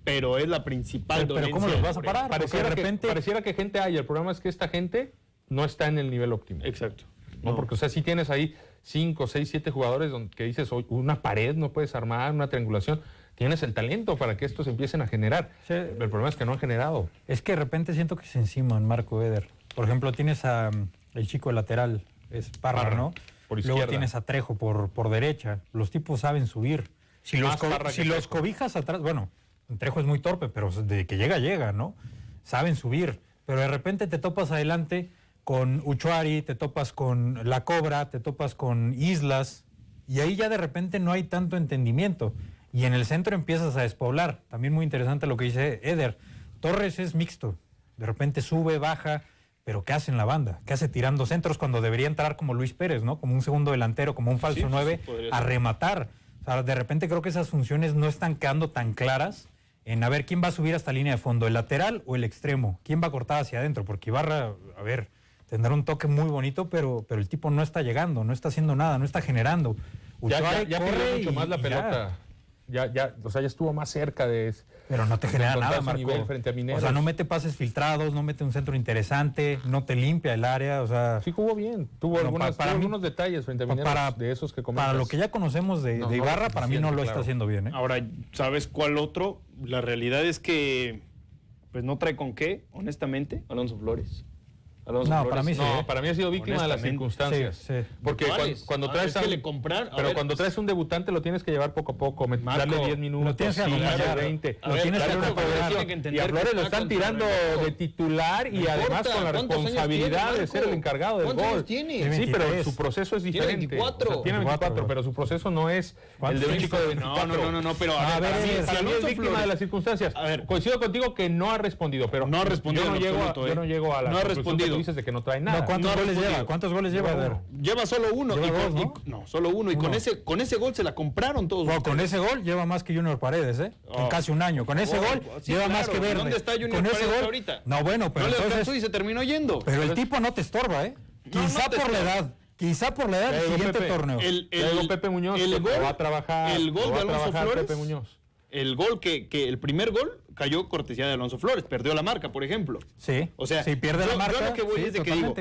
pero es la principal Pero ¿cómo los vas a parar? Pareciera, Porque de repente- pareciera que gente hay. El problema es que esta gente no está en el nivel óptimo. Exacto. ¿No? Porque, o sea, si tienes ahí 5, 6, 7 jugadores que dices, "Oye, una pared no puedes armar, una triangulación. Tienes el talento para que estos empiecen a generar. Sí. El problema es que no han generado. Es que de repente siento que se enciman, Marco Eder. Por ejemplo, tienes a el chico lateral, es Parra, ¿no? por Luego izquierda. tienes a Trejo por derecha. Los tipos saben subir. Si Más Parra que si los Trejo. cobijas atrás, bueno, Trejo es muy torpe, pero de que llega, ¿no? Saben subir. Pero de repente te topas adelante con Uchuari, te topas con La Cobra, te topas con Islas, y ahí ya de repente no hay tanto entendimiento. Y en el centro empiezas a despoblar. También muy interesante lo que dice Eder. Torres es mixto. De repente sube, baja, pero ¿qué hace en la banda? ¿Qué hace tirando centros cuando debería entrar como Luis Pérez, ¿no? Como un segundo delantero, como un falso Sí, 9, podría a ser. rematar. O sea, de repente creo que esas funciones no están quedando tan claras en a ver quién va a subir hasta línea de fondo, el lateral o el extremo. ¿Quién va a cortar hacia adentro? Porque Ibarra, a ver, tendrá un toque muy bonito, pero el tipo no está llegando, no está haciendo nada, no está generando. Ya Uchuari pidió corre mucho más la y pelota. Ya, o sea, ya estuvo más cerca de... Pero no te de genera encontrar nada, su Marco. nivel frente a Mineros. O sea, no mete pases filtrados, no mete un centro interesante, no te limpia el área, o sea... Sí jugó bien. Tuvo Bueno, algunos para mí- algunos detalles frente a Mineros para- de esos que comentas. Para lo que ya conocemos de No, no Ibarra, lo para mí no lo suficiente, está claro. haciendo bien, ¿eh? Ahora, ¿sabes cuál otro? La realidad es que pues no trae con qué, honestamente, Alonso Flores. Alonso No, Flores. para mí sí. No, para mí ha sido víctima de las Honestamente. circunstancias. Sí, sí. Porque ¿Cuáles? cuando Ah, traes es que le comprar- a pero ver, cuando traes un debutante lo tienes que llevar poco a poco, Marco, darle 10 minutos, lo tienes que 15, acompañar. 20. A ver, tienes que darle una acompañar. progresión. Tiene que entender Y a Flores que lo está están contra tirando Renato. de titular y No además importa, con la ¿cuántos años responsabilidad tiene, de ser Marco? el encargado del ¿Cuántos gol. años tiene? Tiene Sí, pero 23. su proceso es Tiene diferente. 24. O sea, tiene 24, pero su proceso no es el ¿Cuántos de un años chico de tiene? 24. No, pero a ver, Para mí es Alonso víctima Flores- de las circunstancias. A ver. Coincido contigo que no ha respondido, pero No ha respondido yo no en llego absoluto, yo no llego a la No ha conclusión que respondido. tú dices de que no trae nada. No, ¿cuántos goles lleva? ¿Cuántos goles lleva? A ver. Lleva solo uno. Lleva dos, ¿no? No, solo uno. Y con ese gol se la compraron todos. Bueno, con ese gol lleva más que Junior Paredes, ¿eh? En casi un año. Con ese gol sí, lleva claro. más que Verde. ¿Dónde está Junior con ese Paredes gol ahorita? No, bueno, pero no le entonces... alcanzó y se terminó yendo. Pero el tipo no te estorba, ¿eh? Quizá por la edad. Quizá por la edad del siguiente torneo. Pepe Muñoz va a trabajar. El gol de Alonso Flores. Pepe Muñoz. El gol el primer gol cayó cortesía de Alonso Flores, perdió la marca, por ejemplo. Sí. O sea, si pierde la marca. Yo lo que voy es de que digo,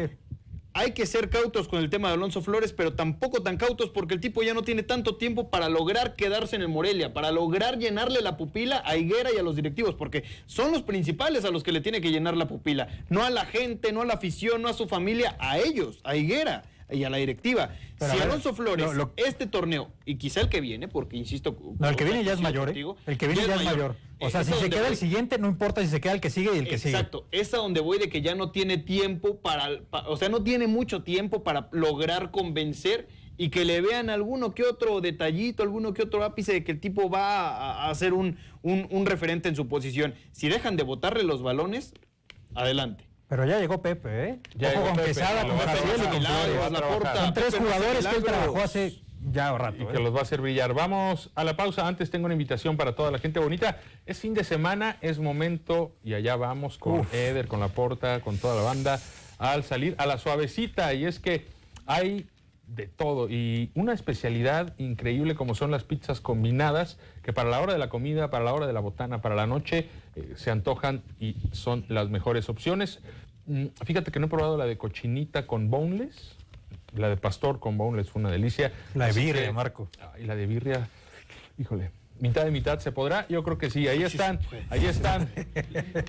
hay que ser cautos con el tema de Alonso Flores, pero tampoco tan cautos porque el tipo ya no tiene tanto tiempo para lograr quedarse en el Morelia, para lograr llenarle la pupila a Higuera y a los directivos, porque son los principales a los que le tiene que llenar la pupila, no a la gente, no a la afición, no a su familia, a ellos, a Higuera y a la directiva. Pero si Alonso Flores, este torneo, y quizá el que viene, porque insisto... No, el que viene ya es mayor, ¿eh? El que viene ya es mayor. O sea, si se queda el siguiente, no importa si se queda el que sigue y el que sigue. Exacto, es a donde voy de que ya no tiene tiempo o sea, no tiene mucho tiempo para lograr convencer y que le vean alguno que otro detallito, alguno que otro ápice de que el tipo va a ser un referente en su posición. Si dejan de botarle los balones, adelante. Pero ya llegó Pepe, ¿eh? Ya Ojo llegó con Pepe, Quesada, con Javier y con Flores. Son tres jugadores que él trabajó hace ya rato. Y que los va a hacer brillar. Vamos a la pausa. Antes tengo una invitación para toda la gente bonita. Es fin de semana, es momento, y allá vamos con Eder, con Laporta, con toda la banda, al salir a la Suavecita. Y es que hay de todo y una especialidad increíble como son las pizzas combinadas, que para la hora de la comida, para la hora de la botana, para la noche, se antojan y son las mejores opciones. Fíjate que no he probado la de cochinita con boneless, la de pastor con boneless fue una delicia. La de birria, Marco. Y la de birria, híjole, mitad de mitad se podrá, yo creo que sí, ahí están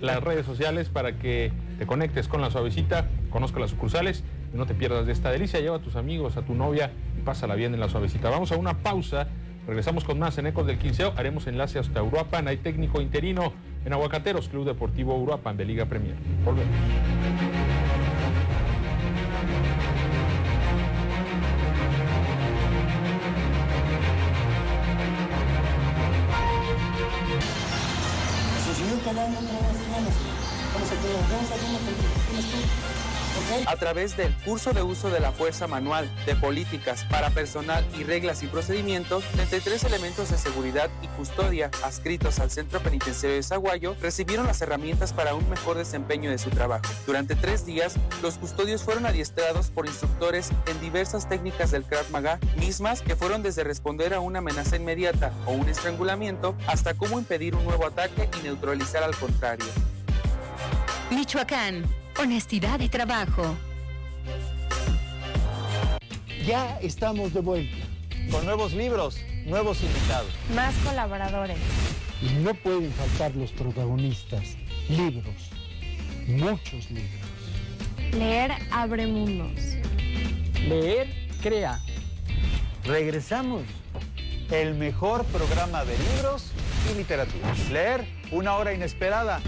las redes sociales para que te conectes con la Suavecita, conozca las sucursales y no te pierdas de esta delicia, lleva a tus amigos, a tu novia y pásala bien en la Suavecita. Vamos a una pausa, regresamos con más en Ecos del Quinceo, haremos enlace hasta Uruapan, hay técnico interino en Aguacateros, Club Deportivo Uruapan de Liga Premier. Volvemos. A través del curso de uso de la fuerza manual, de políticas para personal y reglas y procedimientos, 33 elementos de seguridad y custodia adscritos al Centro Penitenciario de Zaguayo recibieron las herramientas para un mejor desempeño de su trabajo. Durante 3 días, los custodios fueron adiestrados por instructores en diversas técnicas del Krav Maga, mismas que fueron desde responder a una amenaza inmediata o un estrangulamiento hasta cómo impedir un nuevo ataque y neutralizar al contrario. Michoacán, honestidad y trabajo. Ya estamos de vuelta. Con nuevos libros, nuevos invitados. Más colaboradores. Y no pueden faltar los protagonistas. Libros. Muchos libros. Leer abre mundos. Leer crea. Regresamos. El mejor programa de libros y literatura. Leer, una hora inesperada.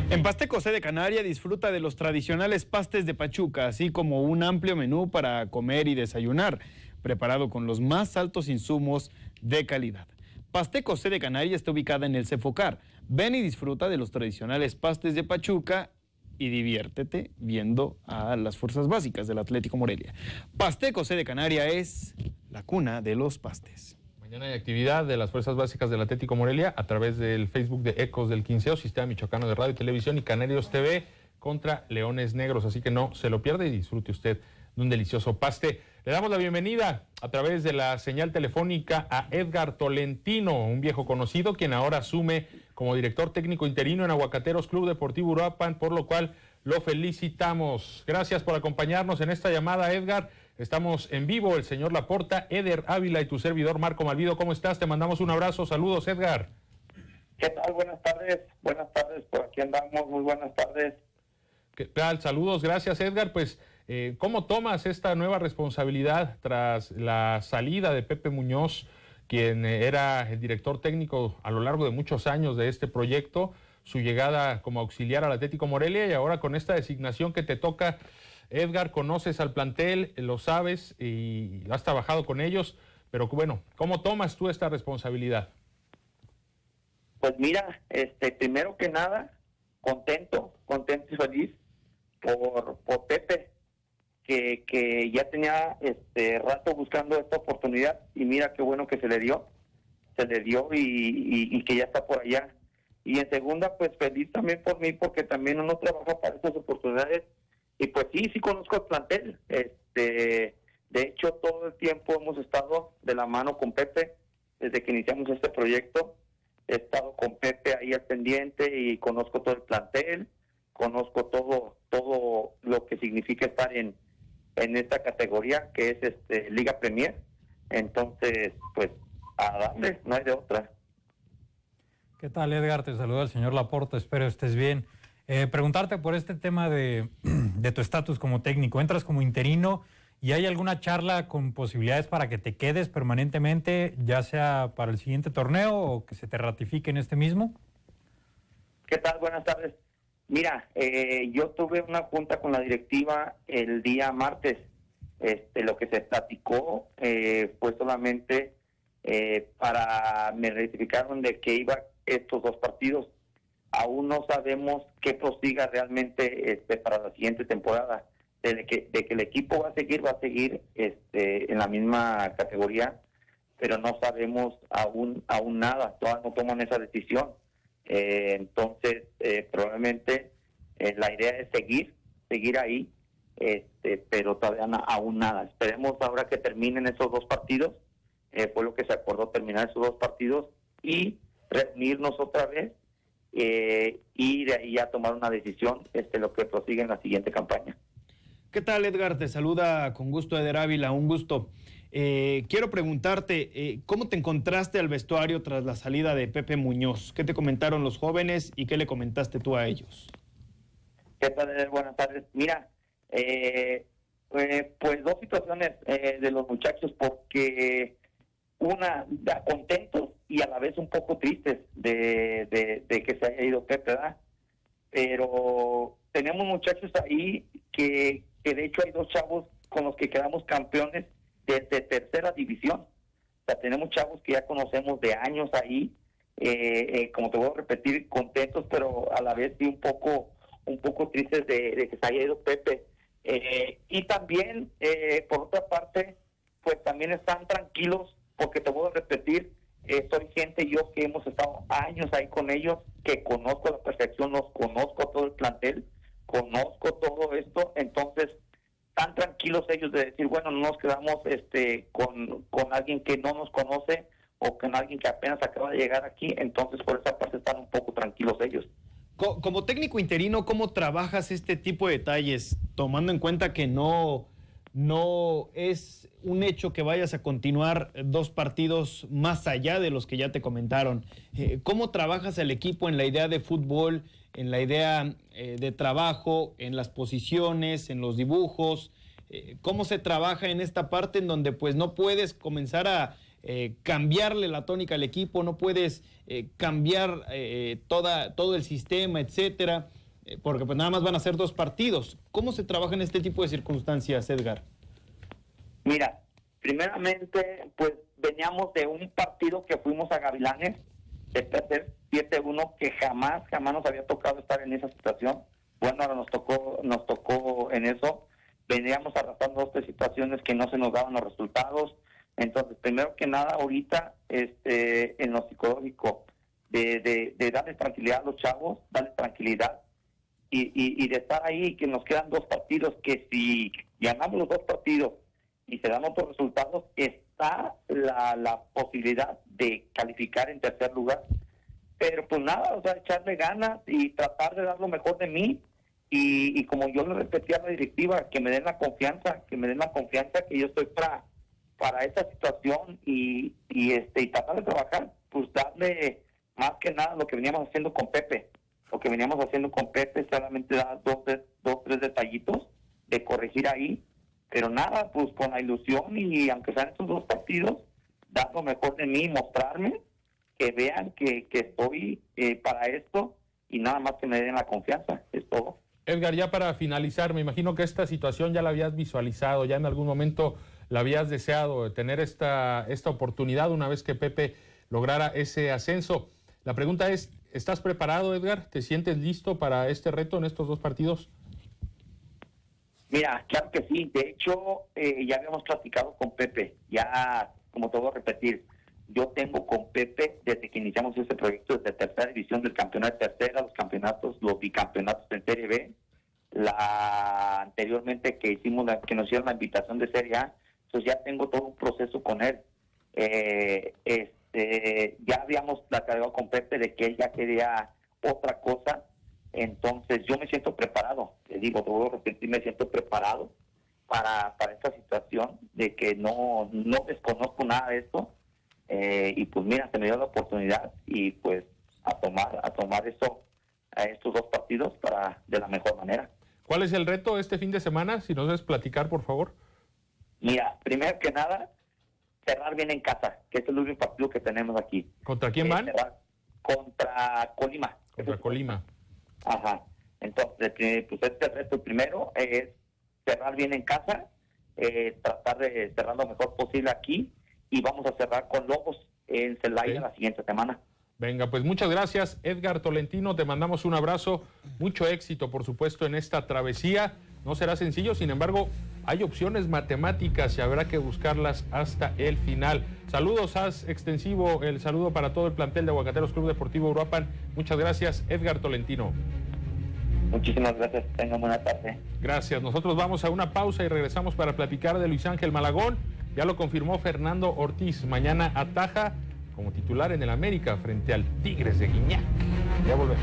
En Pasteco C de Canaria disfruta de los tradicionales pastes de Pachuca, así como un amplio menú para comer y desayunar, preparado con los más altos insumos de calidad. Pasteco C de Canaria está ubicada en el Cefocar. Ven y disfruta de los tradicionales pastes de Pachuca y diviértete viendo a las fuerzas básicas del Atlético Morelia. Pasteco C de Canaria es la cuna de los pastes. Mañana hay actividad de las Fuerzas Básicas del Atlético Morelia a través del Facebook de Ecos del Quinceo, Sistema Michoacano de Radio y Televisión y Canarios TV contra Leones Negros. Así que no se lo pierda y disfrute usted de un delicioso paste. Le damos la bienvenida a través de la señal telefónica a Edgar Tolentino, un viejo conocido, quien ahora asume como director técnico interino en Aguacateros Club Deportivo Uruapan, por lo cual lo felicitamos. Gracias por acompañarnos en esta llamada, Edgar. Estamos en vivo, el señor Laporta, Eder Ávila y tu servidor Marco Malvido. ¿Cómo estás? Te mandamos un abrazo. Saludos, Edgar. ¿Qué tal? Buenas tardes, por aquí andamos, muy buenas tardes. ¿Qué tal? Saludos, gracias, Edgar. Pues, ¿cómo tomas esta nueva responsabilidad tras la salida de Pepe Muñoz, quien era el director técnico a lo largo de muchos años de este proyecto, su llegada como auxiliar al Atlético Morelia y ahora con esta designación que te toca? Edgar, conoces al plantel, lo sabes y has trabajado con ellos, pero bueno, ¿cómo tomas tú esta responsabilidad? Pues mira, primero que nada, contento y feliz por Pepe, que ya tenía rato buscando esta oportunidad y mira qué bueno que se le dio y que ya está por allá. Y en segunda, pues feliz también por mí, porque también uno trabaja para estas oportunidades y pues sí conozco el plantel. De hecho, todo el tiempo hemos estado de la mano con Pepe desde que iniciamos este proyecto. He estado con Pepe ahí al pendiente y conozco todo el plantel, conozco todo lo que significa estar en esta categoría que es Liga Premier. Entonces, pues a darle, no hay de otra. ¿Qué tal, Edgar? Te saluda el señor Laporta, espero estés bien. Preguntarte por este tema de tu estatus como técnico. Entras como interino y hay alguna charla con posibilidades para que te quedes permanentemente, ya sea para el siguiente torneo o que se te ratifique en este mismo. ¿Qué tal? Buenas tardes. Mira, yo tuve una junta con la directiva el día martes. Lo que se platicó fue solamente me ratificaron de que iba estos 2 partidos. Aún no sabemos qué prosiga realmente para la siguiente temporada. De que el equipo va a seguir en la misma categoría, pero no sabemos aún nada. Todavía no toman esa decisión. Entonces, probablemente la idea es seguir ahí, pero todavía aún nada. Esperemos ahora que terminen esos 2 partidos. Fue lo que se acordó, terminar esos 2 partidos y reunirnos otra vez y de ahí ya tomar una decisión lo que prosigue en la siguiente campaña. ¿Qué tal, Edgar? Te saluda con gusto Eder Ávila, un gusto. Quiero preguntarte, ¿cómo te encontraste al vestuario tras la salida de Pepe Muñoz? ¿Qué te comentaron los jóvenes y qué le comentaste tú a ellos? ¿Qué tal, Eder? Buenas tardes. Mira, pues 2 situaciones de los muchachos, porque una, contentos y a la vez un poco tristes de que se haya ido Pepe, ¿verdad? Pero tenemos muchachos ahí que de hecho hay 2 chavos con los que quedamos campeones de tercera división. O sea, tenemos chavos que ya conocemos de años ahí, como te voy a repetir, contentos, pero a la vez sí un poco tristes de que se haya ido Pepe. Y también, por otra parte, pues también están tranquilos, porque te voy a repetir, soy gente yo que hemos estado años ahí con ellos, que conozco a la perfección, los conozco a todo el plantel, conozco todo esto, entonces están tranquilos ellos de decir, bueno, no nos quedamos con alguien que no nos conoce o con alguien que apenas acaba de llegar aquí, entonces por esa parte están un poco tranquilos ellos. Como técnico interino, ¿cómo trabajas este tipo de detalles, tomando en cuenta que no es un hecho que vayas a continuar 2 partidos más allá de los que ya te comentaron? ¿Cómo trabajas el equipo en la idea de fútbol, en la idea de trabajo, en las posiciones, en los dibujos? ¿Cómo se trabaja en esta parte en donde pues no puedes comenzar a cambiarle la tónica al equipo, no puedes cambiar todo el sistema, etcétera? Porque pues nada más van a ser 2 partidos. ¿Cómo se trabaja en este tipo de circunstancias, Edgar? Mira, primeramente, pues veníamos de un partido que fuimos a Gavilanes, de perder 7-1, que jamás nos había tocado estar en esa situación. Bueno, ahora nos tocó en eso. Veníamos arrastrando 2 situaciones que no se nos daban los resultados. Entonces, primero que nada, ahorita, en lo psicológico, de darles tranquilidad a los chavos, darles tranquilidad, y de estar ahí, que nos quedan 2 partidos, que si ganamos los 2 partidos y se dan otros resultados, está la posibilidad de calificar en tercer lugar. Pero pues nada, o sea, echarle ganas y tratar de dar lo mejor de mí Y como yo le repetí a la directiva, que me den la confianza, que yo estoy para esta situación y tratar de trabajar, pues darle más que nada lo que veníamos haciendo con Pepe. Solamente dar dos, tres detallitos de corregir ahí, pero nada, pues con la ilusión y aunque sean estos 2 partidos, dar lo mejor de mí, mostrarme, que vean que estoy para esto y nada más que me den la confianza, es todo. Edgar, ya para finalizar, me imagino que esta situación ya la habías visualizado, ya en algún momento la habías deseado, de tener esta oportunidad una vez que Pepe lograra ese ascenso. La pregunta es, ¿estás preparado, Edgar? ¿Te sientes listo para este reto en estos 2 partidos? Mira, claro que sí. De hecho, ya habíamos platicado con Pepe. Ya, como te voy a repetir, yo tengo con Pepe, desde que iniciamos este proyecto, desde tercera división del campeonato de tercera, los bicampeonatos en Serie B, anteriormente que nos hicieron la invitación de Serie A, entonces ya tengo todo un proceso con él. Ya habíamos platicado con Pepe de que él ya quería otra cosa, entonces yo me siento preparado, te voy a repetir, me siento preparado para esta situación de que no desconozco nada de esto, y pues mira, se me dio la oportunidad y pues a tomar eso a estos 2 partidos de la mejor manera. ¿Cuál es el reto este fin de semana? Si nos debes platicar, por favor. Mira, primero que nada, cerrar bien en casa, que es el único partido que tenemos aquí. ¿Contra quién van? Contra Colima. Contra Colima. Ajá. Entonces, pues este reto primero es cerrar bien en casa, tratar de cerrar lo mejor posible aquí, y vamos a cerrar con Lobos en Celaya la siguiente semana. Venga, pues muchas gracias, Edgar Tolentino, te mandamos un abrazo, mucho éxito, por supuesto, en esta travesía. No será sencillo, sin embargo, hay opciones matemáticas y habrá que buscarlas hasta el final. Saludos, haz extensivo el saludo para todo el plantel de Aguacateros Club Deportivo Uruapan. Muchas gracias, Edgar Tolentino. Muchísimas gracias, tengan buena tarde. Gracias, nosotros vamos a una pausa y regresamos para platicar de Luis Ángel Malagón. Ya lo confirmó Fernando Ortiz, mañana ataja como titular en el América frente al Tigres de Guiñac. Ya volvemos.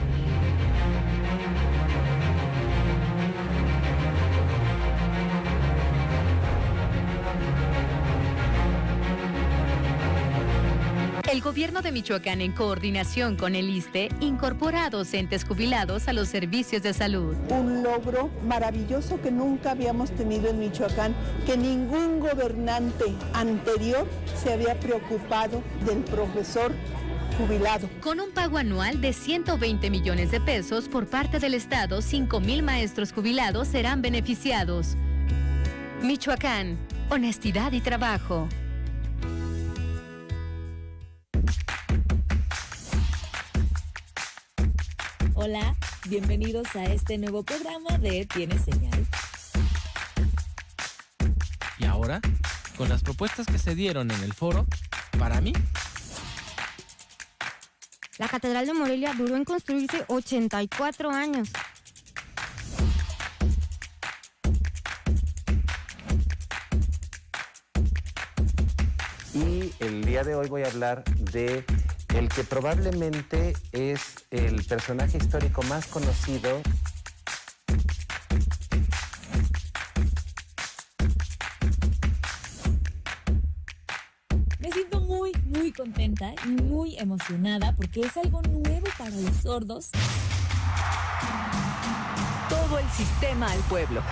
El gobierno de Michoacán, en coordinación con el ISSSTE, incorpora a docentes jubilados a los servicios de salud. Un logro maravilloso que nunca habíamos tenido en Michoacán, que ningún gobernante anterior se había preocupado del profesor jubilado. Con un pago anual de 120 millones de pesos por parte del Estado, 5,000 maestros jubilados serán beneficiados. Michoacán, honestidad y trabajo. Hola, bienvenidos a este nuevo programa de Tienes Señal. Y ahora, con las propuestas que se dieron en el foro, para mí, la Catedral de Morelia duró en construirse 84 años. Y el día de hoy voy a hablar de el que probablemente es el personaje histórico más conocido. Me siento muy contenta y muy emocionada porque es algo nuevo para los sordos. Todo el sistema al pueblo.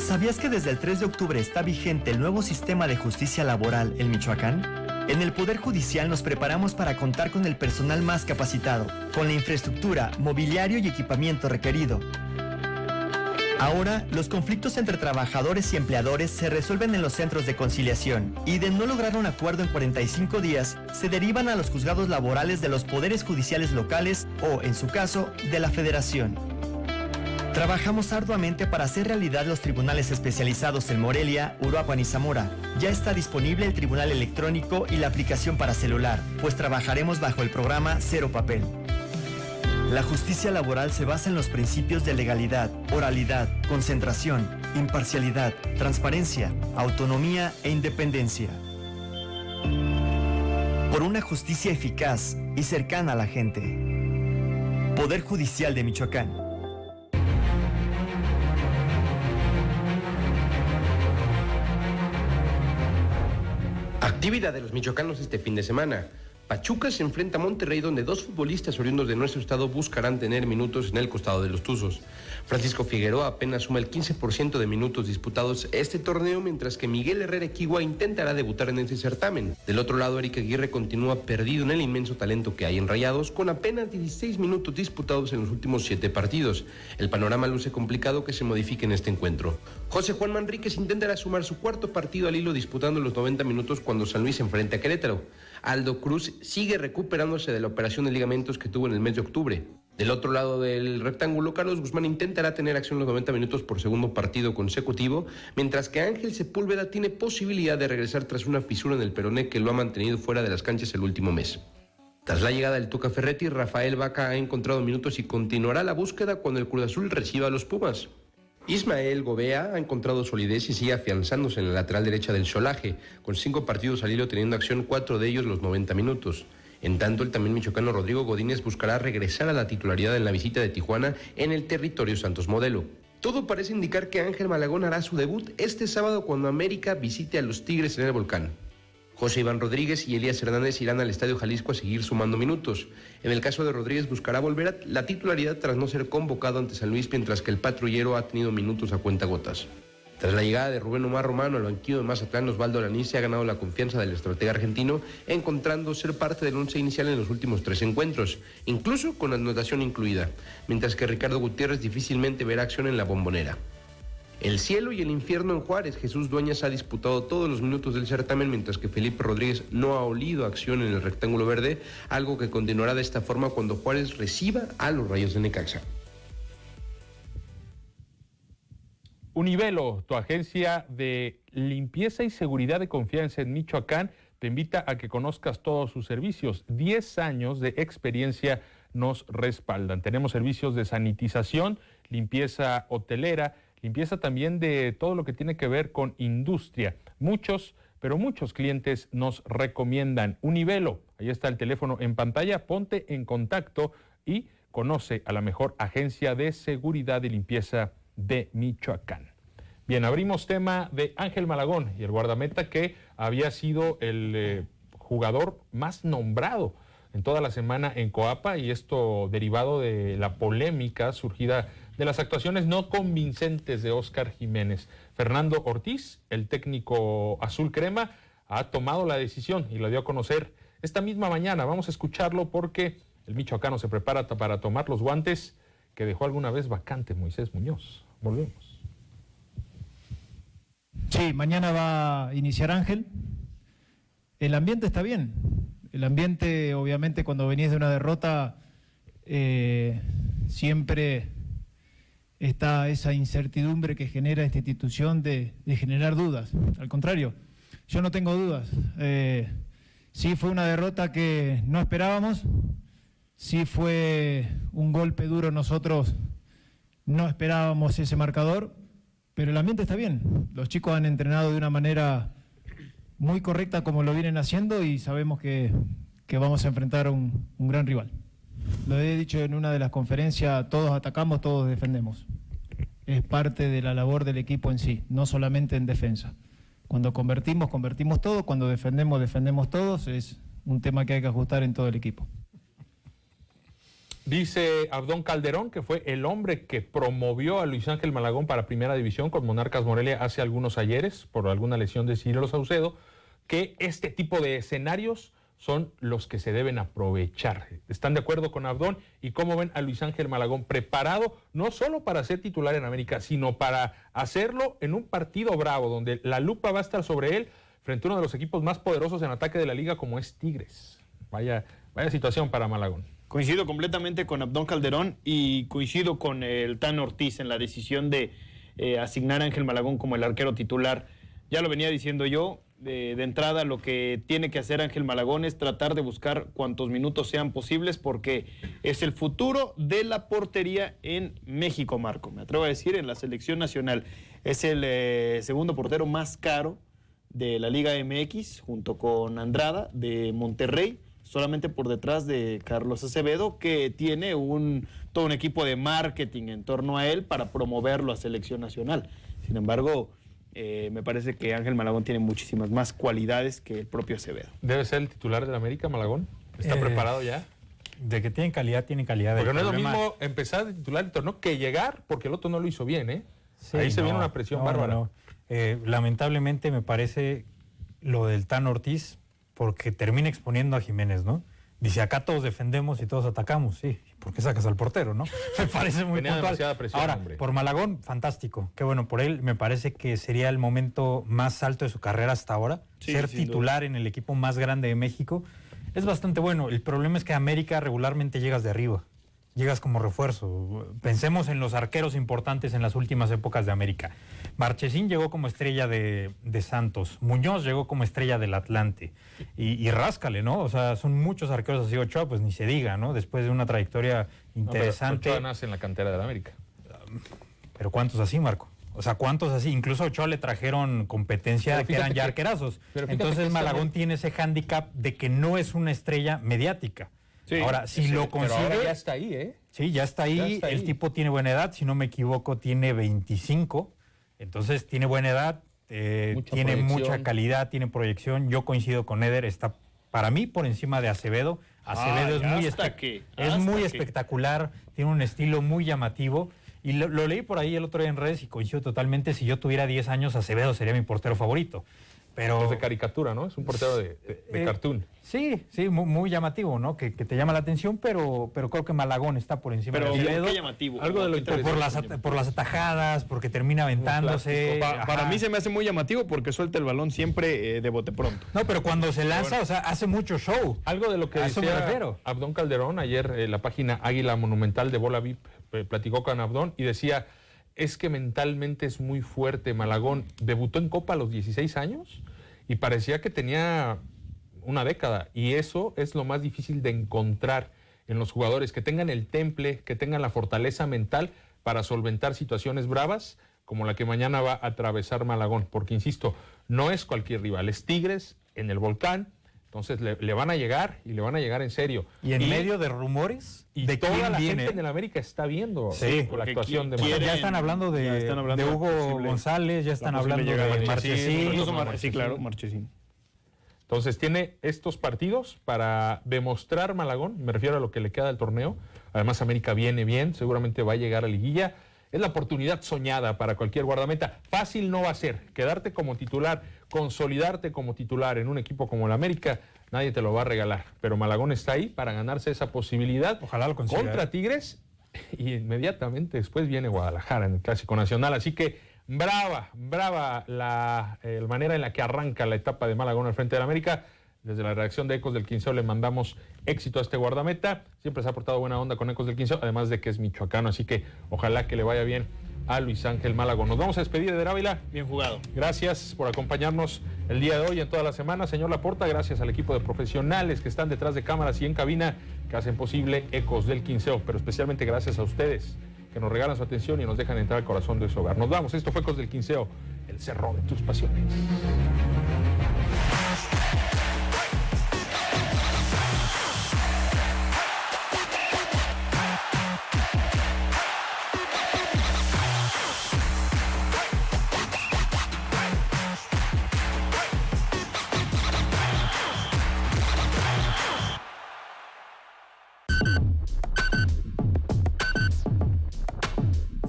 ¿Sabías que desde el 3 de octubre está vigente el nuevo sistema de justicia laboral en Michoacán? En el Poder Judicial nos preparamos para contar con el personal más capacitado, con la infraestructura, mobiliario y equipamiento requerido. Ahora, los conflictos entre trabajadores y empleadores se resuelven en los centros de conciliación y de no lograr un acuerdo en 45 días, se derivan a los juzgados laborales de los poderes judiciales locales o, en su caso, de la Federación. Trabajamos arduamente para hacer realidad los tribunales especializados en Morelia, Uruapan y Zamora. Ya está disponible el tribunal electrónico y la aplicación para celular, pues trabajaremos bajo el programa Cero Papel. La justicia laboral se basa en los principios de legalidad, oralidad, concentración, imparcialidad, transparencia, autonomía e independencia. Por una justicia eficaz y cercana a la gente. Poder Judicial de Michoacán. Actividad de los michoacanos este fin de semana. Pachuca se enfrenta a Monterrey, donde dos futbolistas oriundos de nuestro estado buscarán tener minutos en el costado de los Tuzos. Francisco Figueroa apenas suma el 15% de minutos disputados este torneo, mientras que Miguel Herrera Equigua intentará debutar en este certamen. Del otro lado, Eric Aguirre continúa perdido en el inmenso talento que hay en Rayados, con apenas 16 minutos disputados en los últimos 7 partidos. El panorama luce complicado que se modifique en este encuentro. José Juan Manríquez intentará sumar su cuarto partido al hilo disputando los 90 minutos cuando San Luis se enfrenta a Querétaro. Aldo Cruz sigue recuperándose de la operación de ligamentos que tuvo en el mes de octubre. Del otro lado del rectángulo, Carlos Guzmán intentará tener acción los 90 minutos por segundo partido consecutivo, mientras que Ángel Sepúlveda tiene posibilidad de regresar tras una fisura en el peroné que lo ha mantenido fuera de las canchas el último mes. Tras la llegada del Tuca Ferretti, Rafael Vaca ha encontrado minutos y continuará la búsqueda cuando el Cruz Azul reciba a los Pumas. Ismael Gobea ha encontrado solidez y sigue afianzándose en la lateral derecha del Xolaje, con 5 partidos al hilo teniendo acción 4 de ellos los 90 minutos. En tanto, el también michoacano Rodrigo Godínez buscará regresar a la titularidad en la visita de Tijuana en el territorio Santos Modelo. Todo parece indicar que Ángel Malagón hará su debut este sábado cuando América visite a los Tigres en el Volcán. José Iván Rodríguez y Elías Hernández irán al Estadio Jalisco a seguir sumando minutos. En el caso de Rodríguez buscará volver a la titularidad tras no ser convocado ante San Luis, mientras que el patrullero ha tenido minutos a cuentagotas. Tras la llegada de Rubén Omar Romano al banquillo de Mazatlán, Osvaldo Alanís se ha ganado la confianza del estratega argentino, encontrando ser parte del once inicial en los últimos 3 encuentros, incluso con anotación incluida, mientras que Ricardo Gutiérrez difícilmente verá acción en la Bombonera. El cielo y el infierno en Juárez. Jesús Dueñas ha disputado todos los minutos del certamen, mientras que Felipe Rodríguez no ha olido acción en el rectángulo verde, algo que continuará de esta forma cuando Juárez reciba a los Rayos de Necaxa. Univelo, tu agencia de limpieza y seguridad de confianza en Michoacán, te invita a que conozcas todos sus servicios. 10 años de experiencia nos respaldan. Tenemos servicios de sanitización, limpieza hotelera, limpieza también de todo lo que tiene que ver con industria. Muchos clientes nos recomiendan Univelo. Ahí está el teléfono en pantalla. Ponte en contacto y conoce a la mejor agencia de seguridad y limpieza de Michoacán. Bien, abrimos tema de Ángel Malagón y el guardameta que había sido el jugador más nombrado en toda la semana en Coapa, y esto derivado de la polémica surgida de las actuaciones no convincentes de Óscar Jiménez. Fernando Ortiz, el técnico azul crema, ha tomado la decisión y la dio a conocer esta misma mañana. Vamos a escucharlo porque el michoacano se prepara para tomar los guantes que dejó alguna vez vacante Moisés Muñoz. Volvemos. Sí, mañana va a iniciar Ángel. El ambiente está bien. El ambiente, obviamente, cuando venís de una derrota, siempre está esa incertidumbre que genera esta institución de generar dudas. Al contrario, yo no tengo dudas. Sí fue una derrota que no esperábamos, sí fue un golpe duro, nosotros no esperábamos ese marcador, pero el ambiente está bien. Los chicos han entrenado de una manera muy correcta como lo vienen haciendo y sabemos que vamos a enfrentar a un gran rival. Lo he dicho en una de las conferencias, todos atacamos, todos defendemos. Es parte de la labor del equipo en sí, no solamente en defensa. Cuando convertimos todo, cuando defendemos todos, es un tema que hay que ajustar en todo el equipo. Dice Abdón Calderón, que fue el hombre que promovió a Luis Ángel Malagón para Primera División con Monarcas Morelia hace algunos ayeres, por alguna lesión de Cirilo Saucedo, que este tipo de escenarios son los que se deben aprovechar. ¿Están de acuerdo con Abdón? ¿Y cómo ven a Luis Ángel Malagón preparado no solo para ser titular en América, sino para hacerlo en un partido bravo, donde la lupa va a estar sobre él frente a uno de los equipos más poderosos en ataque de la liga como es Tigres? Vaya situación para Malagón. Coincido completamente con Abdón Calderón y coincido con el Tan Ortiz en la decisión de asignar a Ángel Malagón como el arquero titular. Ya lo venía diciendo yo, de entrada lo que tiene que hacer Ángel Malagón es tratar de buscar cuantos minutos sean posibles porque es el futuro de la portería en México, Marco. Me atrevo a decir, en la selección nacional. Es el segundo portero más caro de la Liga MX, junto con Andrada de Monterrey, solamente por detrás de Carlos Acevedo, que tiene todo un equipo de marketing en torno a él para promoverlo a selección nacional. Sin embargo, me parece que Ángel Malagón tiene muchísimas más cualidades que el propio Acevedo. ¿Debe ser el titular del América, Malagón? ¿Está preparado ya? De que tiene calidad, tiene calidad. Porque no es lo mismo empezar de titular el torneo que llegar, porque el otro no lo hizo bien, ¿eh? Sí, ahí se viene una presión bárbara. Lamentablemente me parece lo del Tan Ortiz, porque termina exponiendo a Jiménez, ¿no? Dice, acá todos defendemos y todos atacamos. Sí, ¿por qué sacas al portero, no? Me parece muy puntual. Presión, ahora, hombre. Por Malagón, fantástico. Qué bueno por él. Me parece que sería el momento más alto de su carrera hasta ahora. Sí, ser titular en el equipo más grande de México es bastante bueno. El problema es que a América regularmente llegas de arriba. Llegas como refuerzo. Pensemos en los arqueros importantes en las últimas épocas de América. Marchesín llegó como estrella de Santos. Muñoz llegó como estrella del Atlante. Y ráscale, ¿no? O sea, son muchos arqueros así. Ochoa, pues ni se diga, ¿no? Después de una trayectoria interesante. Ochoa nace en la cantera del América. Pero ¿cuántos así, Marco? O sea, ¿cuántos así? Incluso a Ochoa le trajeron competencia que eran ya arquerazos. Entonces Malagón tiene ese hándicap de que no es una estrella mediática. Sí, ahora, si lo consigue... Pero ahora ya está ahí, ¿eh? Sí, ya está ahí. El tipo tiene buena edad, si no me equivoco, tiene 25. Entonces, tiene buena edad, tiene mucha calidad, tiene proyección. Yo coincido con Eder, está para mí por encima de Acevedo. Acevedo es muy espectacular, tiene un estilo muy llamativo. Y lo leí por ahí el otro día en redes y coincido totalmente. Si yo tuviera 10 años, Acevedo sería mi portero favorito. Pero es de caricatura, ¿no? Es un portero de cartoon. Sí, muy llamativo, ¿no? Que te llama la atención, pero creo que Malagón está por encima de Acevedo. ¿Qué llamativo? Algo de lo interesante. Por las atajadas, porque termina aventándose. Para mí se me hace muy llamativo porque suelta el balón siempre de bote pronto. No, pero cuando se lanza, o sea, hace mucho show. Algo de lo que decía Abdón Calderón, ayer la página Águila Monumental de Bola VIP platicó con Abdón y decía... Es que mentalmente es muy fuerte Malagón. Debutó en Copa a los 16 años y parecía que tenía una década. Y eso es lo más difícil de encontrar en los jugadores, que tengan el temple, que tengan la fortaleza mental para solventar situaciones bravas como la que mañana va a atravesar Malagón. Porque, insisto, no es cualquier rival, es Tigres en el Volcán. Entonces le van a llegar y le van a llegar en serio. Y en medio de rumores y de toda la gente en el América está viendo la actuación de Malagón. Ya están hablando de Hugo González, ya están hablando de Marchesín. Sí, claro, Marchesín. Entonces tiene estos partidos para demostrar Malagón, me refiero a lo que le queda del torneo. Además América viene bien, seguramente va a llegar a liguilla. Es la oportunidad soñada para cualquier guardameta. Fácil no va a ser. Quedarte como titular, consolidarte como titular en un equipo como el América, nadie te lo va a regalar. Pero Malagón está ahí para ganarse esa posibilidad. Ojalá lo consiga. Contra Tigres y inmediatamente después viene Guadalajara en el Clásico Nacional. Así que brava la manera en la que arranca la etapa de Malagón al frente del América. Desde la redacción de Ecos del Quinceo le mandamos éxito a este guardameta. Siempre se ha portado buena onda con Ecos del Quinceo, además de que es michoacano. Así que ojalá que le vaya bien a Luis Ángel Malagón. Nos vamos a despedir de Ávila. Bien jugado. Gracias por acompañarnos el día de hoy y en toda la semana. Señor Laporta, gracias al equipo de profesionales que están detrás de cámaras y en cabina que hacen posible Ecos del Quinceo. Pero especialmente gracias a ustedes que nos regalan su atención y nos dejan entrar al corazón de su hogar. Nos vamos. Esto fue Ecos del Quinceo, el cerro de tus pasiones.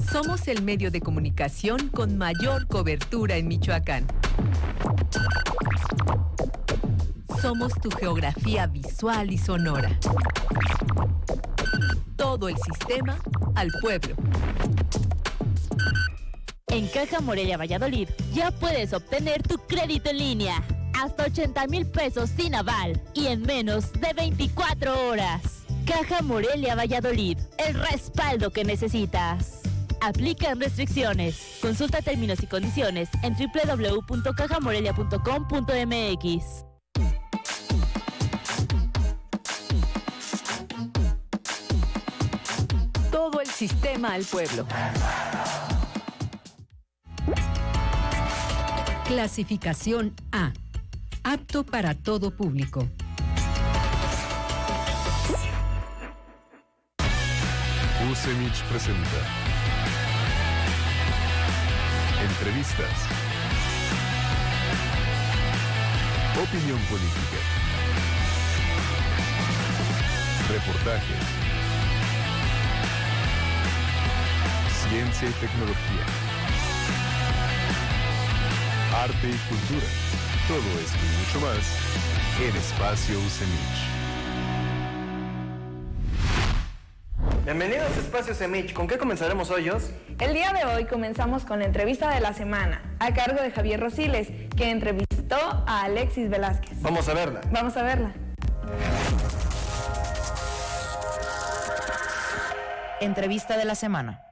Somos el medio de comunicación con mayor cobertura en Michoacán. Somos tu geografía visual y sonora. Todo el sistema al pueblo. En Caja Morelia Valladolid ya puedes obtener tu crédito en línea. Hasta 80,000 pesos sin aval y en menos de 24 horas. Caja Morelia Valladolid, el respaldo que necesitas. Aplican restricciones. Consulta términos y condiciones en www.cajamorelia.com.mx. Todo el sistema al pueblo. Clasificación A. Apto para todo público. UCEMICH presenta entrevistas, Opinión política. Reportajes. Ciencia y tecnología. Arte y cultura. Todo esto y mucho más en Espacio UCEMICH. Bienvenidos a Espacio UCEMICH. ¿Con qué comenzaremos hoy, Jos? El día de hoy comenzamos con la entrevista de la semana, a cargo de Javier Rosiles, que entrevistó a Alexis Velázquez. Vamos a verla. Vamos a verla. Entrevista de la semana.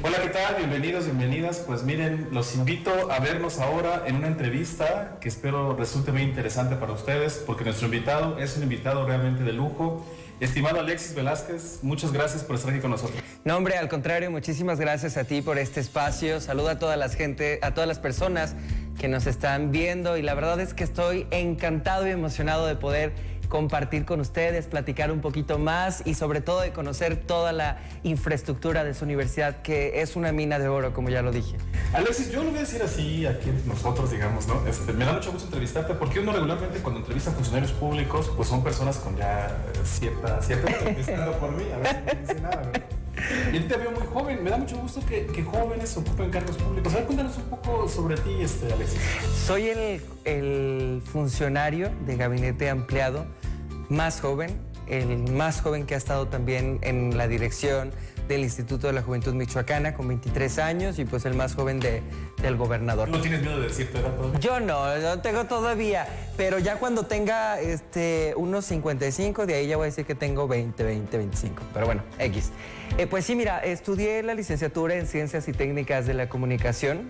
Hola, ¿qué tal? Bienvenidos, bienvenidas. Pues miren, los invito a vernos ahora en una entrevista que espero resulte muy interesante para ustedes, porque nuestro invitado es un invitado realmente de lujo. Estimado Alexis Velázquez, muchas gracias por estar aquí con nosotros. No, hombre, al contrario, muchísimas gracias a ti por este espacio. Saluda a toda la gente, a todas las personas que nos están viendo, y la verdad es que estoy encantado y emocionado de poder compartir con ustedes, platicar un poquito más y sobre todo de conocer toda la infraestructura de su universidad, que es una mina de oro, como ya lo dije. Alexis, yo lo voy a decir así aquí entre nosotros, digamos, ¿no? Me da mucho gusto entrevistarte, porque uno regularmente cuando entrevista a funcionarios públicos, pues son personas con ya cierta empezando por mí, a ver si no dice nada, ¿verdad? Y a ti te veo muy joven, me da mucho gusto que jóvenes ocupen cargos públicos. A ver, cuéntanos un poco sobre ti, Alexis. Soy el funcionario de gabinete ampliado más joven, el más joven que ha estado también en la dirección del Instituto de la Juventud Michoacana, con 23 años, y pues el más joven del gobernador. ¿No tienes miedo de decir tu edad todavía? Yo no tengo todavía, pero ya cuando tenga unos 55, de ahí ya voy a decir que tengo 25, pero bueno, X. Pues sí, mira, estudié la licenciatura en Ciencias y Técnicas de la Comunicación.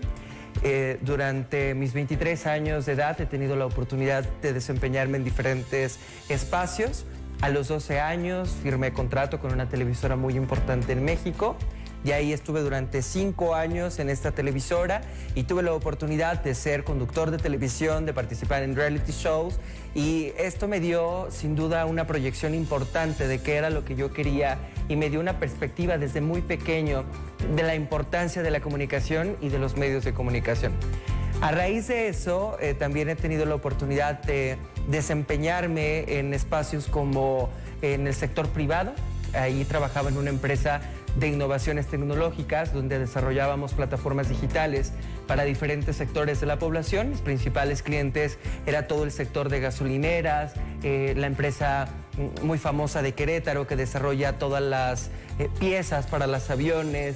Durante mis 23 años de edad he tenido la oportunidad de desempeñarme en diferentes espacios. A los 12 años firmé contrato con una televisora muy importante en México, y ahí estuve durante 5 años en esta televisora, y tuve la oportunidad de ser conductor de televisión, de participar en reality shows, y esto me dio sin duda una proyección importante de qué era lo que yo quería, y me dio una perspectiva desde muy pequeño de la importancia de la comunicación y de los medios de comunicación. A raíz de eso, también he tenido la oportunidad de desempeñarme en espacios como en el sector privado. Ahí trabajaba en una empresa de innovaciones tecnológicas donde desarrollábamos plataformas digitales para diferentes sectores de la población. Mis principales clientes era todo el sector de gasolineras, la empresa muy famosa de Querétaro que desarrolla todas las piezas para los aviones.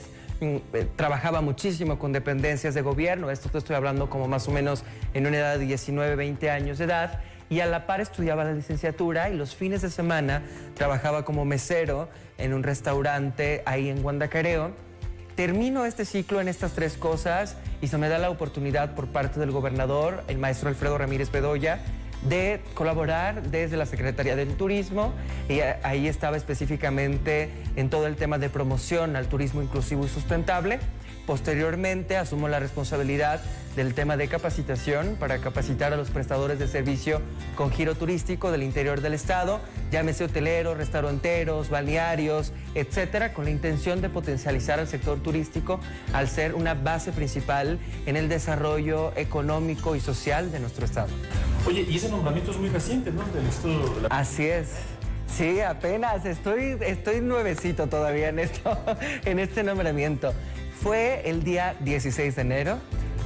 Trabajaba muchísimo con dependencias de gobierno, esto te estoy hablando como más o menos en una edad de 19, 20 años de edad, y a la par estudiaba la licenciatura, y los fines de semana trabajaba como mesero en un restaurante ahí en Guandacareo. Termino este ciclo en estas 3 cosas y se me da la oportunidad por parte del gobernador, el maestro Alfredo Ramírez Bedoya, de colaborar desde la Secretaría del Turismo, y ahí estaba específicamente en todo el tema de promoción al turismo inclusivo y sustentable. Posteriormente asumo la responsabilidad del tema de capacitación para capacitar a los prestadores de servicio con giro turístico del interior del estado, llámese hoteleros, restauranteros, balnearios, etcétera, con la intención de potencializar al sector turístico al ser una base principal en el desarrollo económico y social de nuestro estado. Oye, y ese nombramiento es muy reciente, ¿no? Así es. Sí, apenas. Estoy nuevecito todavía en este nombramiento. Fue el día 16 de enero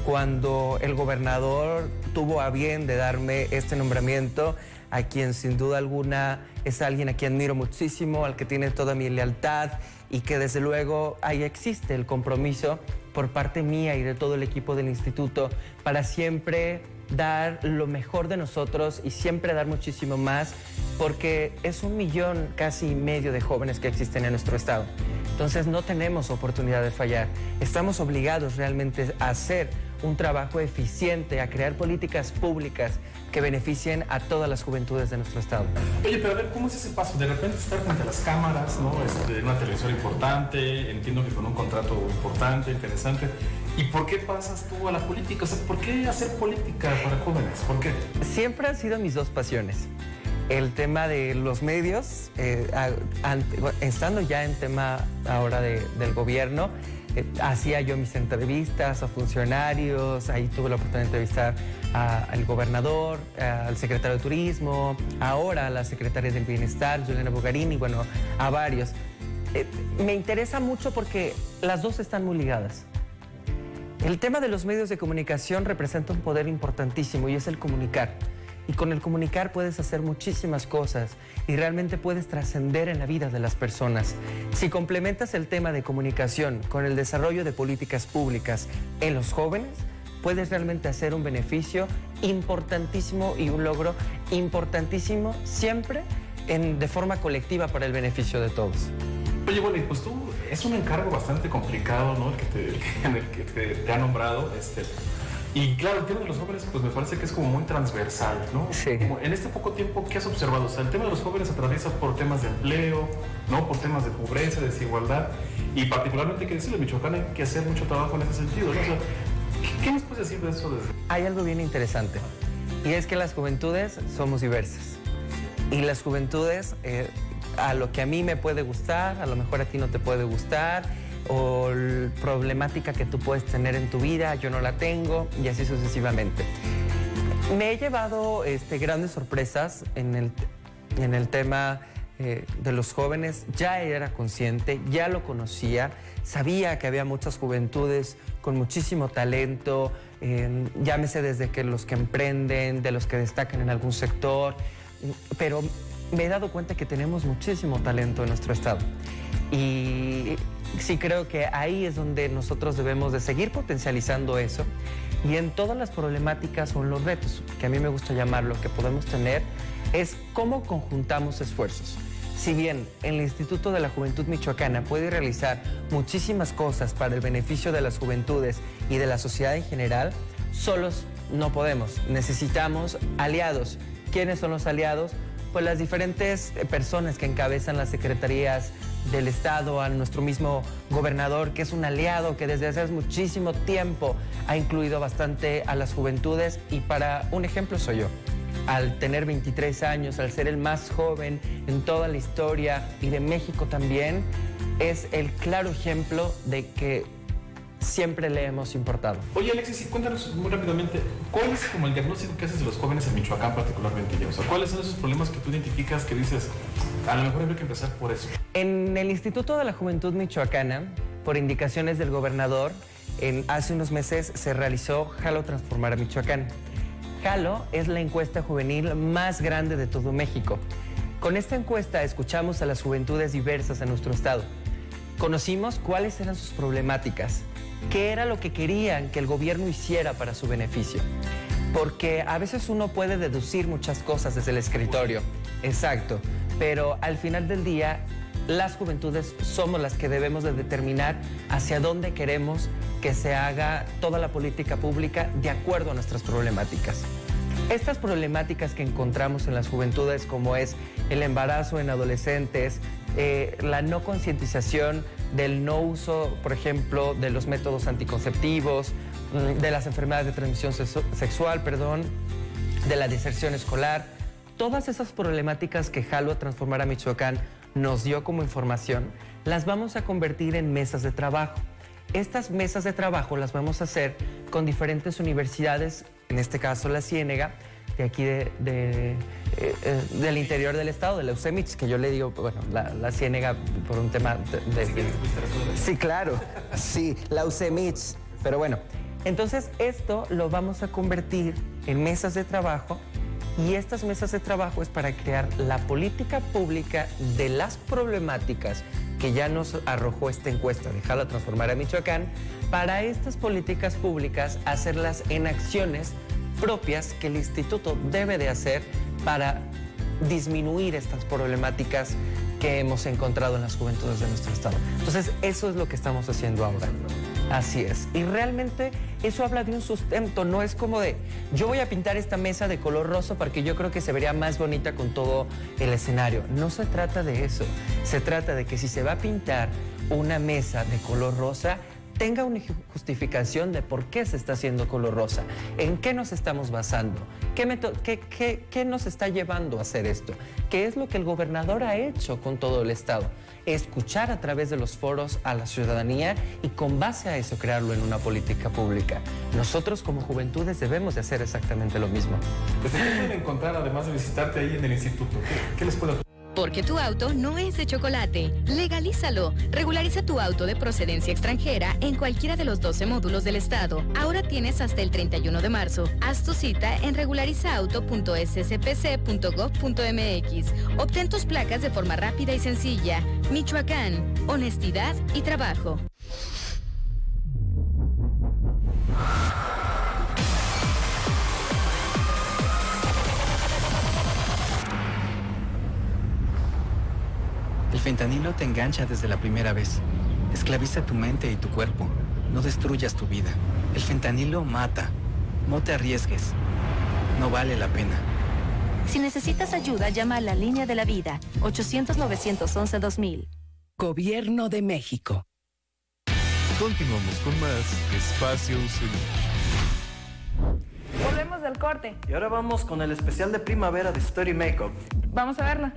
cuando el gobernador tuvo a bien de darme este nombramiento, a quien sin duda alguna es alguien a quien admiro muchísimo, al que tiene toda mi lealtad, y que desde luego ahí existe el compromiso por parte mía y de todo el equipo del instituto para siempre dar lo mejor de nosotros y siempre dar muchísimo más, porque es 1,5 millones de jóvenes que existen en nuestro estado. Entonces no tenemos oportunidad de fallar. Estamos obligados realmente a hacer un trabajo eficiente, a crear políticas públicas que beneficien a todas las juventudes de nuestro estado. Oye, pero a ver, ¿cómo es ese paso? De repente estar frente a las cámaras, ¿no? En una televisora importante, entiendo que con un contrato importante, interesante. ¿Y por qué pasas tú a la política? O sea, ¿por qué hacer política para jóvenes? ¿Por qué? Siempre han sido mis 2 pasiones. El tema de los medios, estando ya en tema ahora del gobierno, hacía yo mis entrevistas a funcionarios, ahí tuve la oportunidad de entrevistar al gobernador, al secretario de Turismo, ahora a la secretaria del Bienestar, Juliana Bogarini, bueno, a varios. Me interesa mucho porque las dos están muy ligadas. El tema de los medios de comunicación representa un poder importantísimo y es el comunicar. Y con el comunicar puedes hacer muchísimas cosas y realmente puedes trascender en la vida de las personas. Si complementas el tema de comunicación con el desarrollo de políticas públicas en los jóvenes, puedes realmente hacer un beneficio importantísimo y un logro importantísimo siempre de forma colectiva para el beneficio de todos. Oye, bueno, y pues tú, es un encargo bastante complicado, ¿no? El que te ha nombrado, Y claro, el tema de los jóvenes, pues me parece que es como muy transversal, ¿no? Sí. Como en este poco tiempo, ¿qué has observado? O sea, el tema de los jóvenes atraviesa por temas de empleo, ¿no? Por temas de pobreza, desigualdad, y particularmente, hay que decirlo, en Michoacán hay que hacer mucho trabajo en ese sentido, ¿no? O sea, ¿qué nos puedes decir de eso? Hay algo bien interesante, y es que las juventudes somos diversas. Y las juventudes, a lo que a mí me puede gustar, a lo mejor a ti no te puede gustar, o la problemática que tú puedes tener en tu vida, yo no la tengo, y así sucesivamente. Me he llevado grandes sorpresas en el tema de los jóvenes. Ya era consciente, ya lo conocía, sabía que había muchas juventudes con muchísimo talento, llámese desde que los que emprenden, de los que destacan en algún sector, pero me he dado cuenta que tenemos muchísimo talento en nuestro estado. Y sí creo que ahí es donde nosotros debemos de seguir potencializando eso, y en todas las problemáticas o en los retos, que a mí me gusta llamarlo, que podemos tener, es cómo conjuntamos esfuerzos. Si bien el Instituto de la Juventud Michoacana puede realizar muchísimas cosas para el beneficio de las juventudes y de la sociedad en general, solos no podemos. Necesitamos aliados. ¿Quiénes son los aliados? Pues las diferentes personas que encabezan las secretarías del Estado, a nuestro mismo gobernador, que es un aliado que desde hace muchísimo tiempo ha incluido bastante a las juventudes, y para un ejemplo soy yo. Al tener 23 años, al ser el más joven en toda la historia y de México también, es el claro ejemplo de que siempre le hemos importado. Oye, Alexis, cuéntanos muy rápidamente, ¿cuál es como el diagnóstico que haces de los jóvenes en Michoacán particularmente? O sea, ¿cuáles son esos problemas que tú identificas que dices, a lo mejor habría que empezar por eso? En el Instituto de la Juventud Michoacana, por indicaciones del gobernador, hace unos meses se realizó Jalo Transformar a Michoacán. Jalo es la encuesta juvenil más grande de todo México. Con esta encuesta escuchamos a las juventudes diversas en nuestro estado. Conocimos cuáles eran sus problemáticas, qué era lo que querían que el gobierno hiciera para su beneficio. Porque a veces uno puede deducir muchas cosas desde el escritorio, exacto, pero al final del día las juventudes somos las que debemos de determinar hacia dónde queremos que se haga toda la política pública de acuerdo a nuestras problemáticas. Estas problemáticas que encontramos en las juventudes, como es el embarazo en adolescentes, la no concientización del no uso, por ejemplo, de los métodos anticonceptivos, de las enfermedades de transmisión sexual, de la deserción escolar, todas esas problemáticas que Jalo Transformar a Michoacán nos dio como información, las vamos a convertir en mesas de trabajo. Estas mesas de trabajo las vamos a hacer con diferentes universidades, en este caso la Ciénega, de aquí del interior del estado, de la UCEMICH, que yo le digo, bueno, la Ciénega por un tema Sí, claro, sí, la UCEMICH, pero bueno. Entonces esto lo vamos a convertir en mesas de trabajo, y estas mesas de trabajo es para crear la política pública de las problemáticas que ya nos arrojó esta encuesta de Jalo Transformar a Michoacán, para estas políticas públicas hacerlas en acciones propias que el instituto debe de hacer para disminuir estas problemáticas que hemos encontrado en las juventudes de nuestro estado. Entonces, eso es lo que estamos haciendo ahora. Así es. Y realmente eso habla de un sustento, no es como de, yo voy a pintar esta mesa de color rosa porque yo creo que se vería más bonita con todo el escenario. No se trata de eso. Se trata de que si se va a pintar una mesa de color rosa, tenga una justificación de por qué se está haciendo color rosa, en qué nos estamos basando, qué nos está llevando a hacer esto, qué es lo que el gobernador ha hecho con todo el estado. Escuchar a través de los foros a la ciudadanía y con base a eso crearlo en una política pública. Nosotros como juventudes debemos de hacer exactamente lo mismo. ¿Qué pueden encontrar además de visitarte ahí en el instituto? ¿Qué les puedo? Porque tu auto no es de chocolate. Legalízalo. Regulariza tu auto de procedencia extranjera en cualquiera de los 12 módulos del estado. Ahora tienes hasta el 31 de marzo. Haz tu cita en regularizauto.sspc.gov.mx. Obtén tus placas de forma rápida y sencilla. Michoacán. Honestidad y trabajo. El fentanilo te engancha desde la primera vez. Esclaviza tu mente y tu cuerpo. No destruyas tu vida. El fentanilo mata. No te arriesgues. No vale la pena. Si necesitas ayuda, llama a la Línea de la Vida, 800-911-2000. Gobierno de México. Continuamos con más Espacio Seguro. Volvemos del corte. Y ahora vamos con el especial de primavera de Story Makeup. Vamos a verla.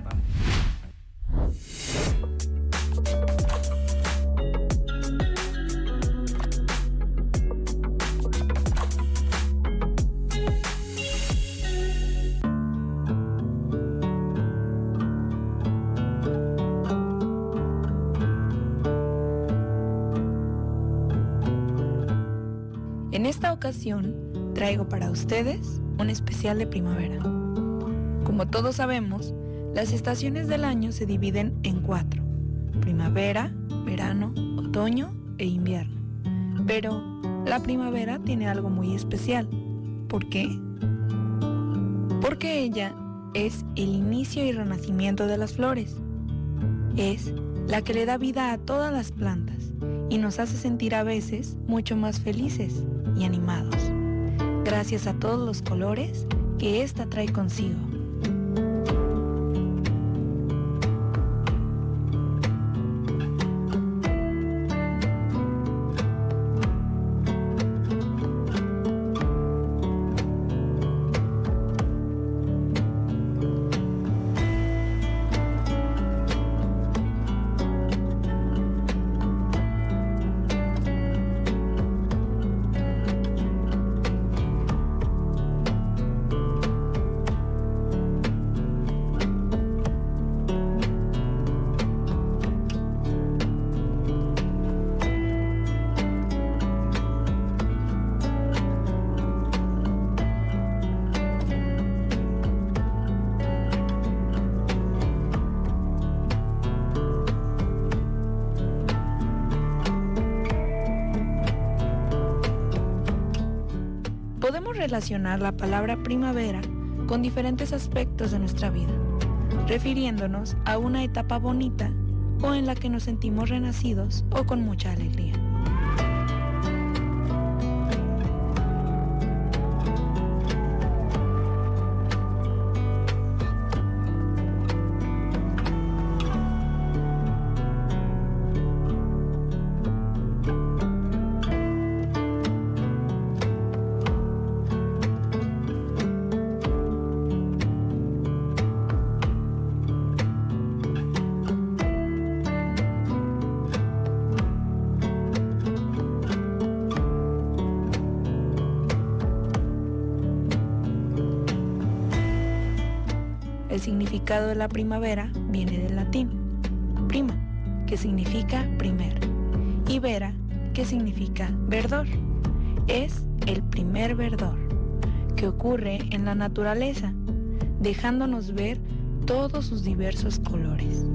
En esta ocasión traigo para ustedes un especial de primavera. Como todos sabemos, las estaciones del año se dividen en 4: primavera, verano, otoño e invierno. Pero la primavera tiene algo muy especial. ¿Por qué? Porque ella es el inicio y renacimiento de las flores. Es la que le da vida a todas las plantas y nos hace sentir a veces mucho más felices y animados, gracias a todos los colores que esta trae consigo. Podemos relacionar la palabra primavera con diferentes aspectos de nuestra vida, refiriéndonos a una etapa bonita o en la que nos sentimos renacidos o con mucha alegría. El significado de la primavera viene del latín prima, que significa primer, y vera, que significa verdor. Es el primer verdor que ocurre en la naturaleza, dejándonos ver todos sus diversos colores.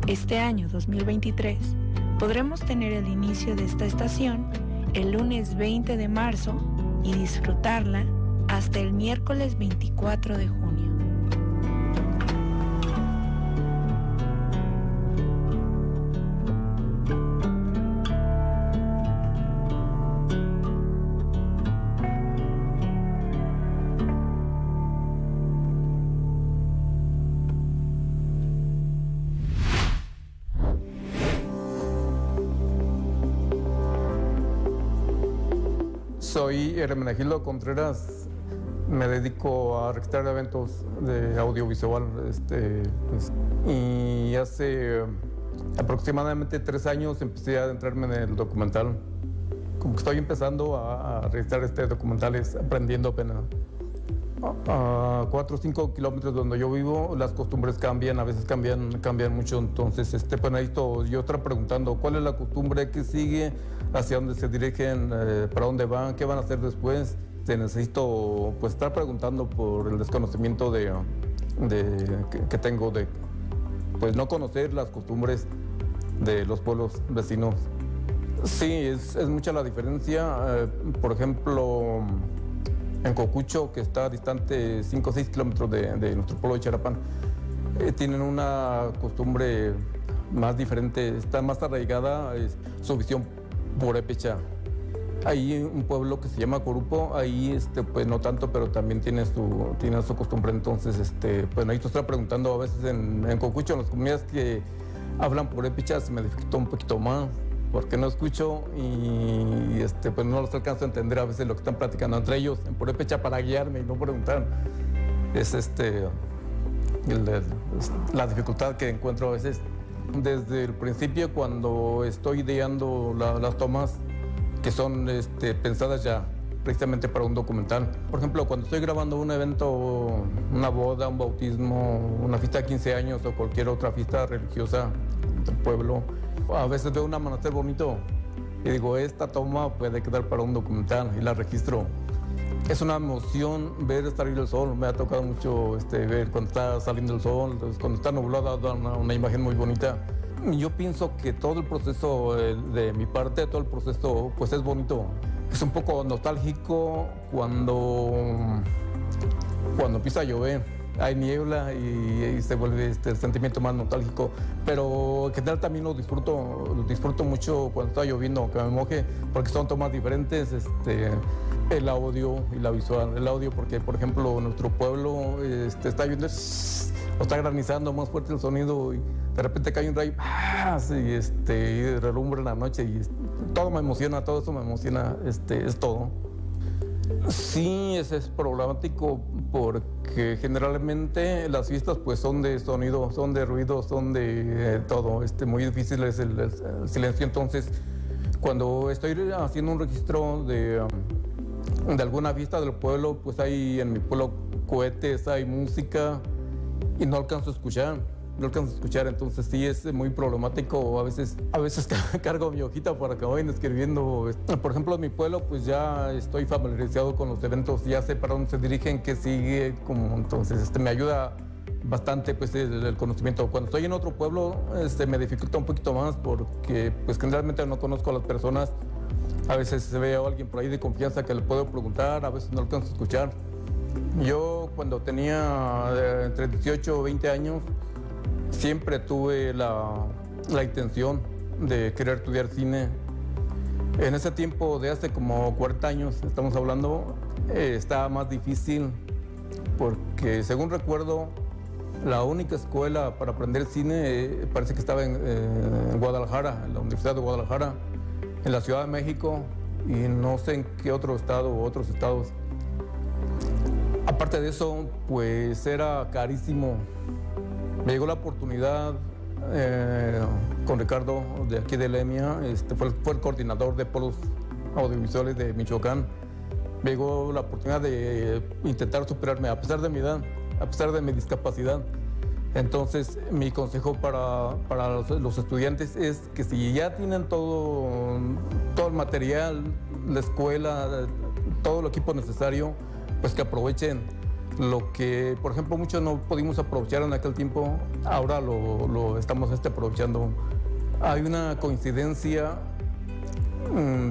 Este año 2023 podremos tener el inicio de esta estación el lunes 20 de marzo y disfrutarla hasta el miércoles 24 de junio. Soy Hermenegildo Contreras, me dedico a registrar eventos de audiovisual y hace aproximadamente 3 años empecé a adentrarme en el documental. Como que estoy empezando a registrar documentales, aprendiendo apenas. A 4 o 5 kilómetros donde yo vivo, las costumbres cambian, a veces cambian mucho. Entonces, pues necesito yo estar preguntando cuál es la costumbre que sigue, hacia dónde se dirigen, para dónde van, qué van a hacer después. Necesito pues estar preguntando por el desconocimiento que tengo de pues no conocer las costumbres de los pueblos vecinos. Sí, es mucha la diferencia. Por ejemplo, en Cocucho, que está distante 5 o 6 kilómetros de nuestro pueblo de Charapán, tienen una costumbre más diferente, está más arraigada su visión purépecha. Hay un pueblo que se llama Corupo, ahí pues no tanto, pero también tiene su costumbre. Entonces, pues necesito estar preguntando a veces en Cocucho, en las comunidades que hablan purépecha, se me dificulta un poquito más, porque no escucho y pues no los alcanzo a entender a veces lo que están platicando entre ellos en purépecha para guiarme y no preguntar. Es la dificultad que encuentro a veces. Desde el principio, cuando estoy ideando las tomas que son pensadas ya precisamente para un documental. Por ejemplo, cuando estoy grabando un evento, una boda, un bautismo, una fiesta de 15 años o cualquier otra fiesta religiosa del pueblo, a veces veo un amanecer bonito y digo, esta toma puede quedar para un documental y la registro. Es una emoción ver salir el sol, me ha tocado mucho ver cuando está saliendo el sol, entonces, cuando está nublado da una imagen muy bonita. Yo pienso que todo el proceso de mi parte, todo el proceso pues es bonito. Es un poco nostálgico cuando empieza a llover, hay niebla y se vuelve el sentimiento más nostálgico. Pero en general también lo disfruto mucho cuando está lloviendo, que me moje, porque son tomas diferentes. El audio y la visual. El audio porque, por ejemplo, nuestro pueblo está lloviendo, o está granizando más fuerte el sonido y de repente cae un rayo y relumbra en la noche y todo me emociona, todo eso me emociona, es todo. Sí, es problemático porque generalmente las fiestas pues son de sonido, son de ruido, son de todo. Muy difícil es el silencio. Entonces, cuando estoy haciendo un registro de alguna fiesta del pueblo, pues hay en mi pueblo cohetes, hay música y no alcanzo a escuchar. Entonces sí es muy problemático. A veces cargo mi hojita para que vayan escribiendo. Por ejemplo, en mi pueblo pues ya estoy familiarizado con los eventos, ya sé para dónde se dirigen, qué sigue, entonces me ayuda bastante pues el conocimiento. Cuando estoy en otro pueblo me dificulta un poquito más porque pues generalmente no conozco a las personas. A veces se ve a alguien por ahí de confianza que le puedo preguntar, a veces no alcanzo a escuchar. Yo cuando tenía entre 18 o 20 años siempre tuve la intención de querer estudiar cine. En ese tiempo de hace como 40 años, estamos hablando, estaba más difícil porque según recuerdo la única escuela para aprender cine parece que estaba en Guadalajara, en la Universidad de Guadalajara, en la Ciudad de México y no sé en qué otro estado o otros estados. Aparte de eso, pues era carísimo. Me llegó la oportunidad con Ricardo de aquí de Lemia, fue el coordinador de polos audiovisuales de Michoacán. Me llegó la oportunidad de intentar superarme a pesar de mi edad, a pesar de mi discapacidad. Entonces, mi consejo para los estudiantes es que si ya tienen todo el material, la escuela, todo el equipo necesario, pues que aprovechen lo que, por ejemplo, muchos no pudimos aprovechar en aquel tiempo, ahora lo estamos aprovechando. Hay una coincidencia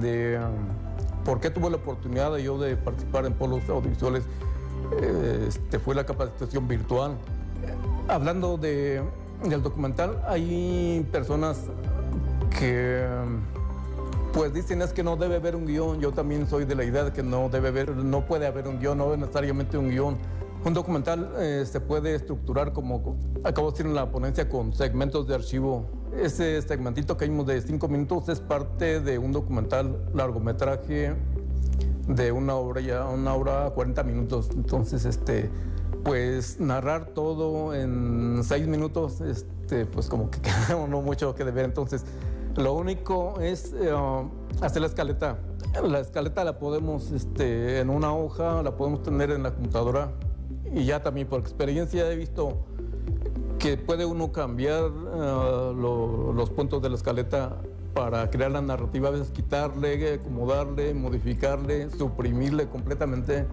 de ¿Por qué tuve la oportunidad yo de participar en polos audiovisuales? Fue la capacitación virtual. Hablando del documental, hay personas que pues dicen es que no debe haber un guión. Yo también soy de la idea de que no puede haber un guión, no necesariamente un guión. Un documental se puede estructurar como acabo de decir en la ponencia con segmentos de archivo. Ese segmentito que vimos de 5 minutos es parte de un documental largometraje de una hora 40 minutos. Entonces, pues narrar todo en 6 minutos, pues como que queda no mucho que deber. Entonces, lo único es hacer la escaleta. La escaleta la podemos en una hoja, la podemos tener en la computadora. Y ya también por experiencia he visto que puede uno cambiar los puntos de la escaleta para crear la narrativa, a veces quitarle, acomodarle, modificarle, suprimirle completamente.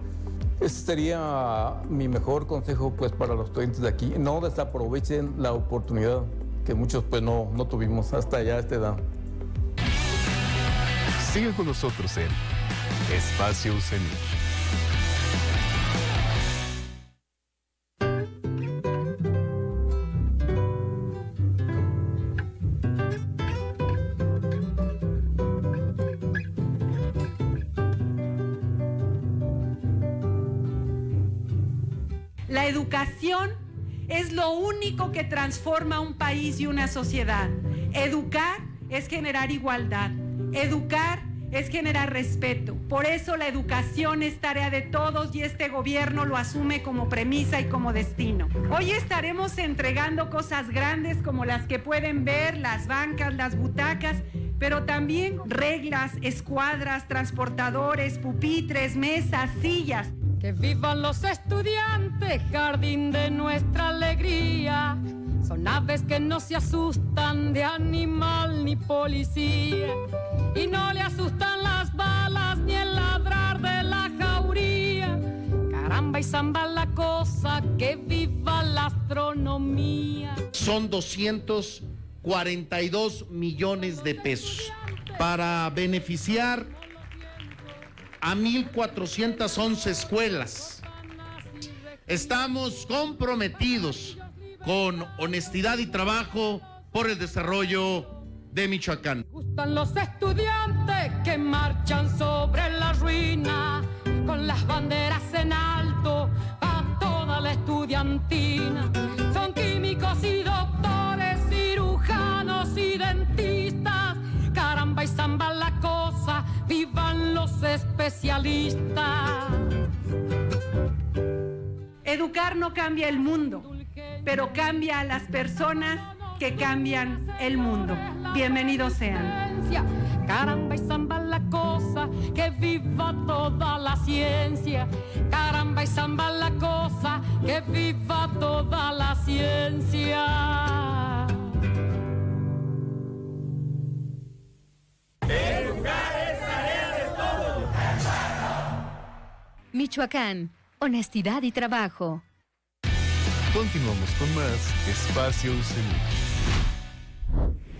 Ese sería mi mejor consejo pues para los estudiantes de aquí. No desaprovechen la oportunidad que muchos pues no tuvimos hasta ya a esta edad. Sigue con nosotros en Espacio UCENIC. La educación es lo único que transforma un país y una sociedad. Educar es generar igualdad. Educar es generar respeto. Por eso la educación es tarea de todos y este gobierno lo asume como premisa y como destino. Hoy estaremos entregando cosas grandes como las que pueden ver, las bancas, las butacas, pero también reglas, escuadras, transportadores, pupitres, mesas, sillas. Que vivan los estudiantes, jardín de nuestra alegría. Son aves que no se asustan de animal ni policía. Y no le asustan las balas ni el ladrar de la jauría. Caramba y zamba la cosa, que viva la astronomía. Son 242 millones de pesos para beneficiar a 1,411 escuelas. Estamos comprometidos con honestidad y trabajo por el desarrollo de Michoacán. Gustan los estudiantes que marchan sobre la ruina, con las banderas en alto a toda la estudiantina. Son químicos y doctores, cirujanos y dentistas. Caramba y zamba la cosa, vivan los especialistas. Educar no cambia el mundo, pero cambia a las personas que cambian el mundo. Bienvenidos sean. Caramba y zamba la cosa, que viva toda la ciencia. Caramba y zamba la cosa, que viva toda la ciencia. Educar es tarea de todos. Michoacán, honestidad y trabajo. Continuamos con más Espacio UCENIC.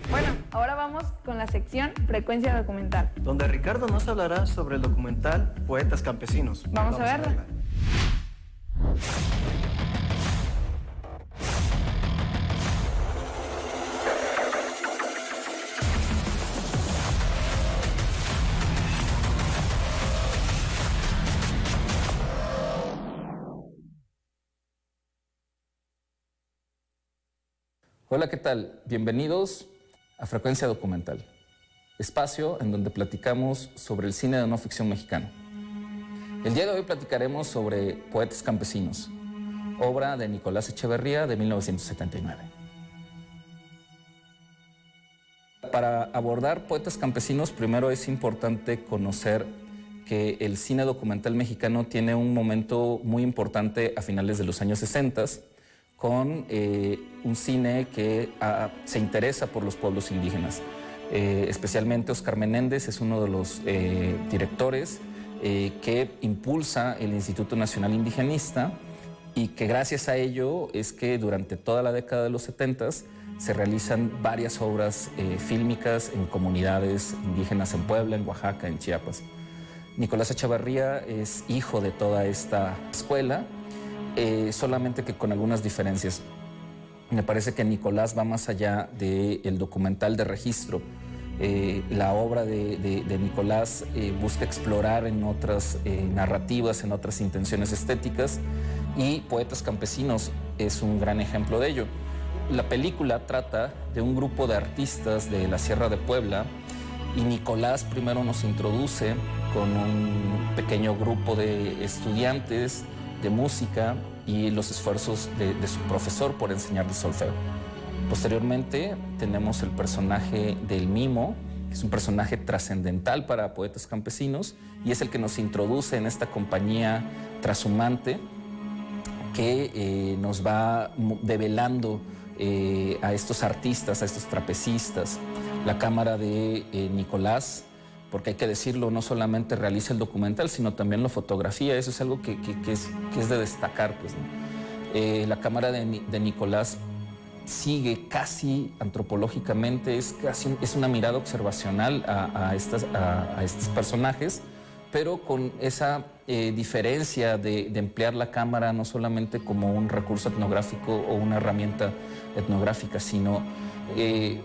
Bueno, ahora vamos con la sección Frecuencia Documental, donde Ricardo nos hablará sobre el documental Poetas Campesinos. Vamos a verla. Hola, ¿qué tal? Bienvenidos a Frecuencia Documental, espacio en donde platicamos sobre el cine de no ficción mexicano. El día de hoy platicaremos sobre Poetas Campesinos, obra de Nicolás Echeverría de 1979. Para abordar Poetas Campesinos, primero es importante conocer que el cine documental mexicano tiene un momento muy importante a finales de los años 60, con un cine que se interesa por los pueblos indígenas. Especialmente Oscar Menéndez es uno de los directores que impulsa el Instituto Nacional Indigenista y que gracias a ello es que durante toda la década de los 70 se realizan varias obras fílmicas en comunidades indígenas en Puebla, en Oaxaca, en Chiapas. Nicolás Echevarría es hijo de toda esta escuela, solamente que con algunas diferencias. Me parece que Nicolás va más allá del documental de registro. La obra de Nicolás busca explorar en otras narrativas, en otras intenciones estéticas, y Poetas Campesinos es un gran ejemplo de ello. La película trata de un grupo de artistas de la Sierra de Puebla, y Nicolás primero nos introduce con un pequeño grupo de estudiantes de música y los esfuerzos de su profesor por enseñarles solfeo. Posteriormente tenemos el personaje del Mimo, que es un personaje trascendental para Poetas Campesinos, y es el que nos introduce en esta compañía trashumante que nos va develando a estos artistas, a estos trapecistas. La cámara de Nicolás, porque hay que decirlo, no solamente realiza el documental, sino también lo fotografía. Eso es algo que es de destacar, pues, ¿no? La cámara de Nicolás sigue casi antropológicamente, es una mirada observacional a estos personajes, pero con esa diferencia de emplear la cámara no solamente como un recurso etnográfico o una herramienta etnográfica, sino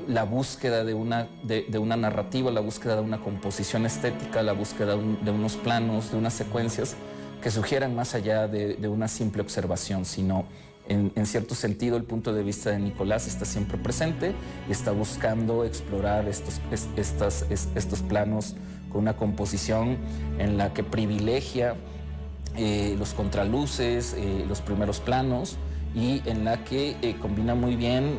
la búsqueda de una narrativa, la búsqueda de una composición estética, la búsqueda de unos planos, de unas secuencias que sugieran más allá de una simple observación, sino en cierto sentido el punto de vista de Nicolás está siempre presente y está buscando explorar estos planos con una composición en la que privilegia los contraluces, los primeros planos, y en la que combina muy bien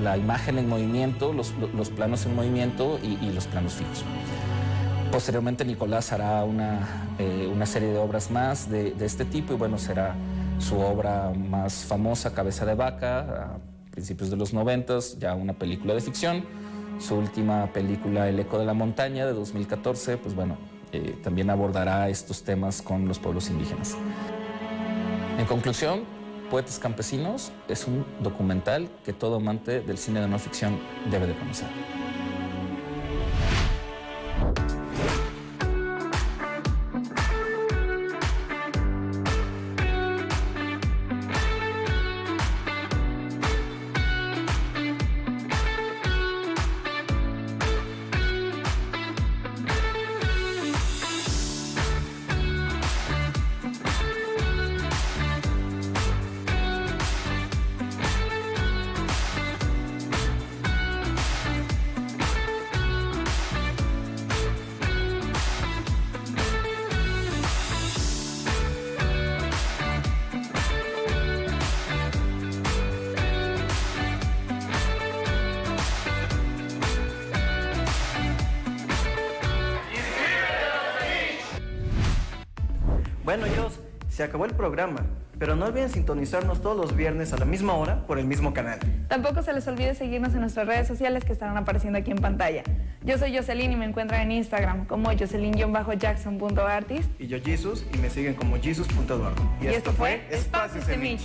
la imagen en movimiento, los planos en movimiento y los planos fijos. Posteriormente Nicolás hará una serie de obras más de este tipo, y bueno, será su obra más famosa, Cabeza de Vaca, a principios de los 90, ya una película de ficción. Su última película, El Eco de la Montaña, de 2014, pues bueno, también abordará estos temas con los pueblos indígenas. En conclusión, Poetas Campesinos es un documental que todo amante del cine de no ficción debe de conocer. Bueno, Jos, se acabó el programa, pero no olviden sintonizarnos todos los viernes a la misma hora por el mismo canal. Tampoco se les olvide seguirnos en nuestras redes sociales que estarán apareciendo aquí en pantalla. Yo soy Jocelyn y me encuentran en Instagram como Jocelyn-Jackson.artist. Y yo Jesus y me siguen como Jesus.eduardo. Y esto fue Espacio Semich.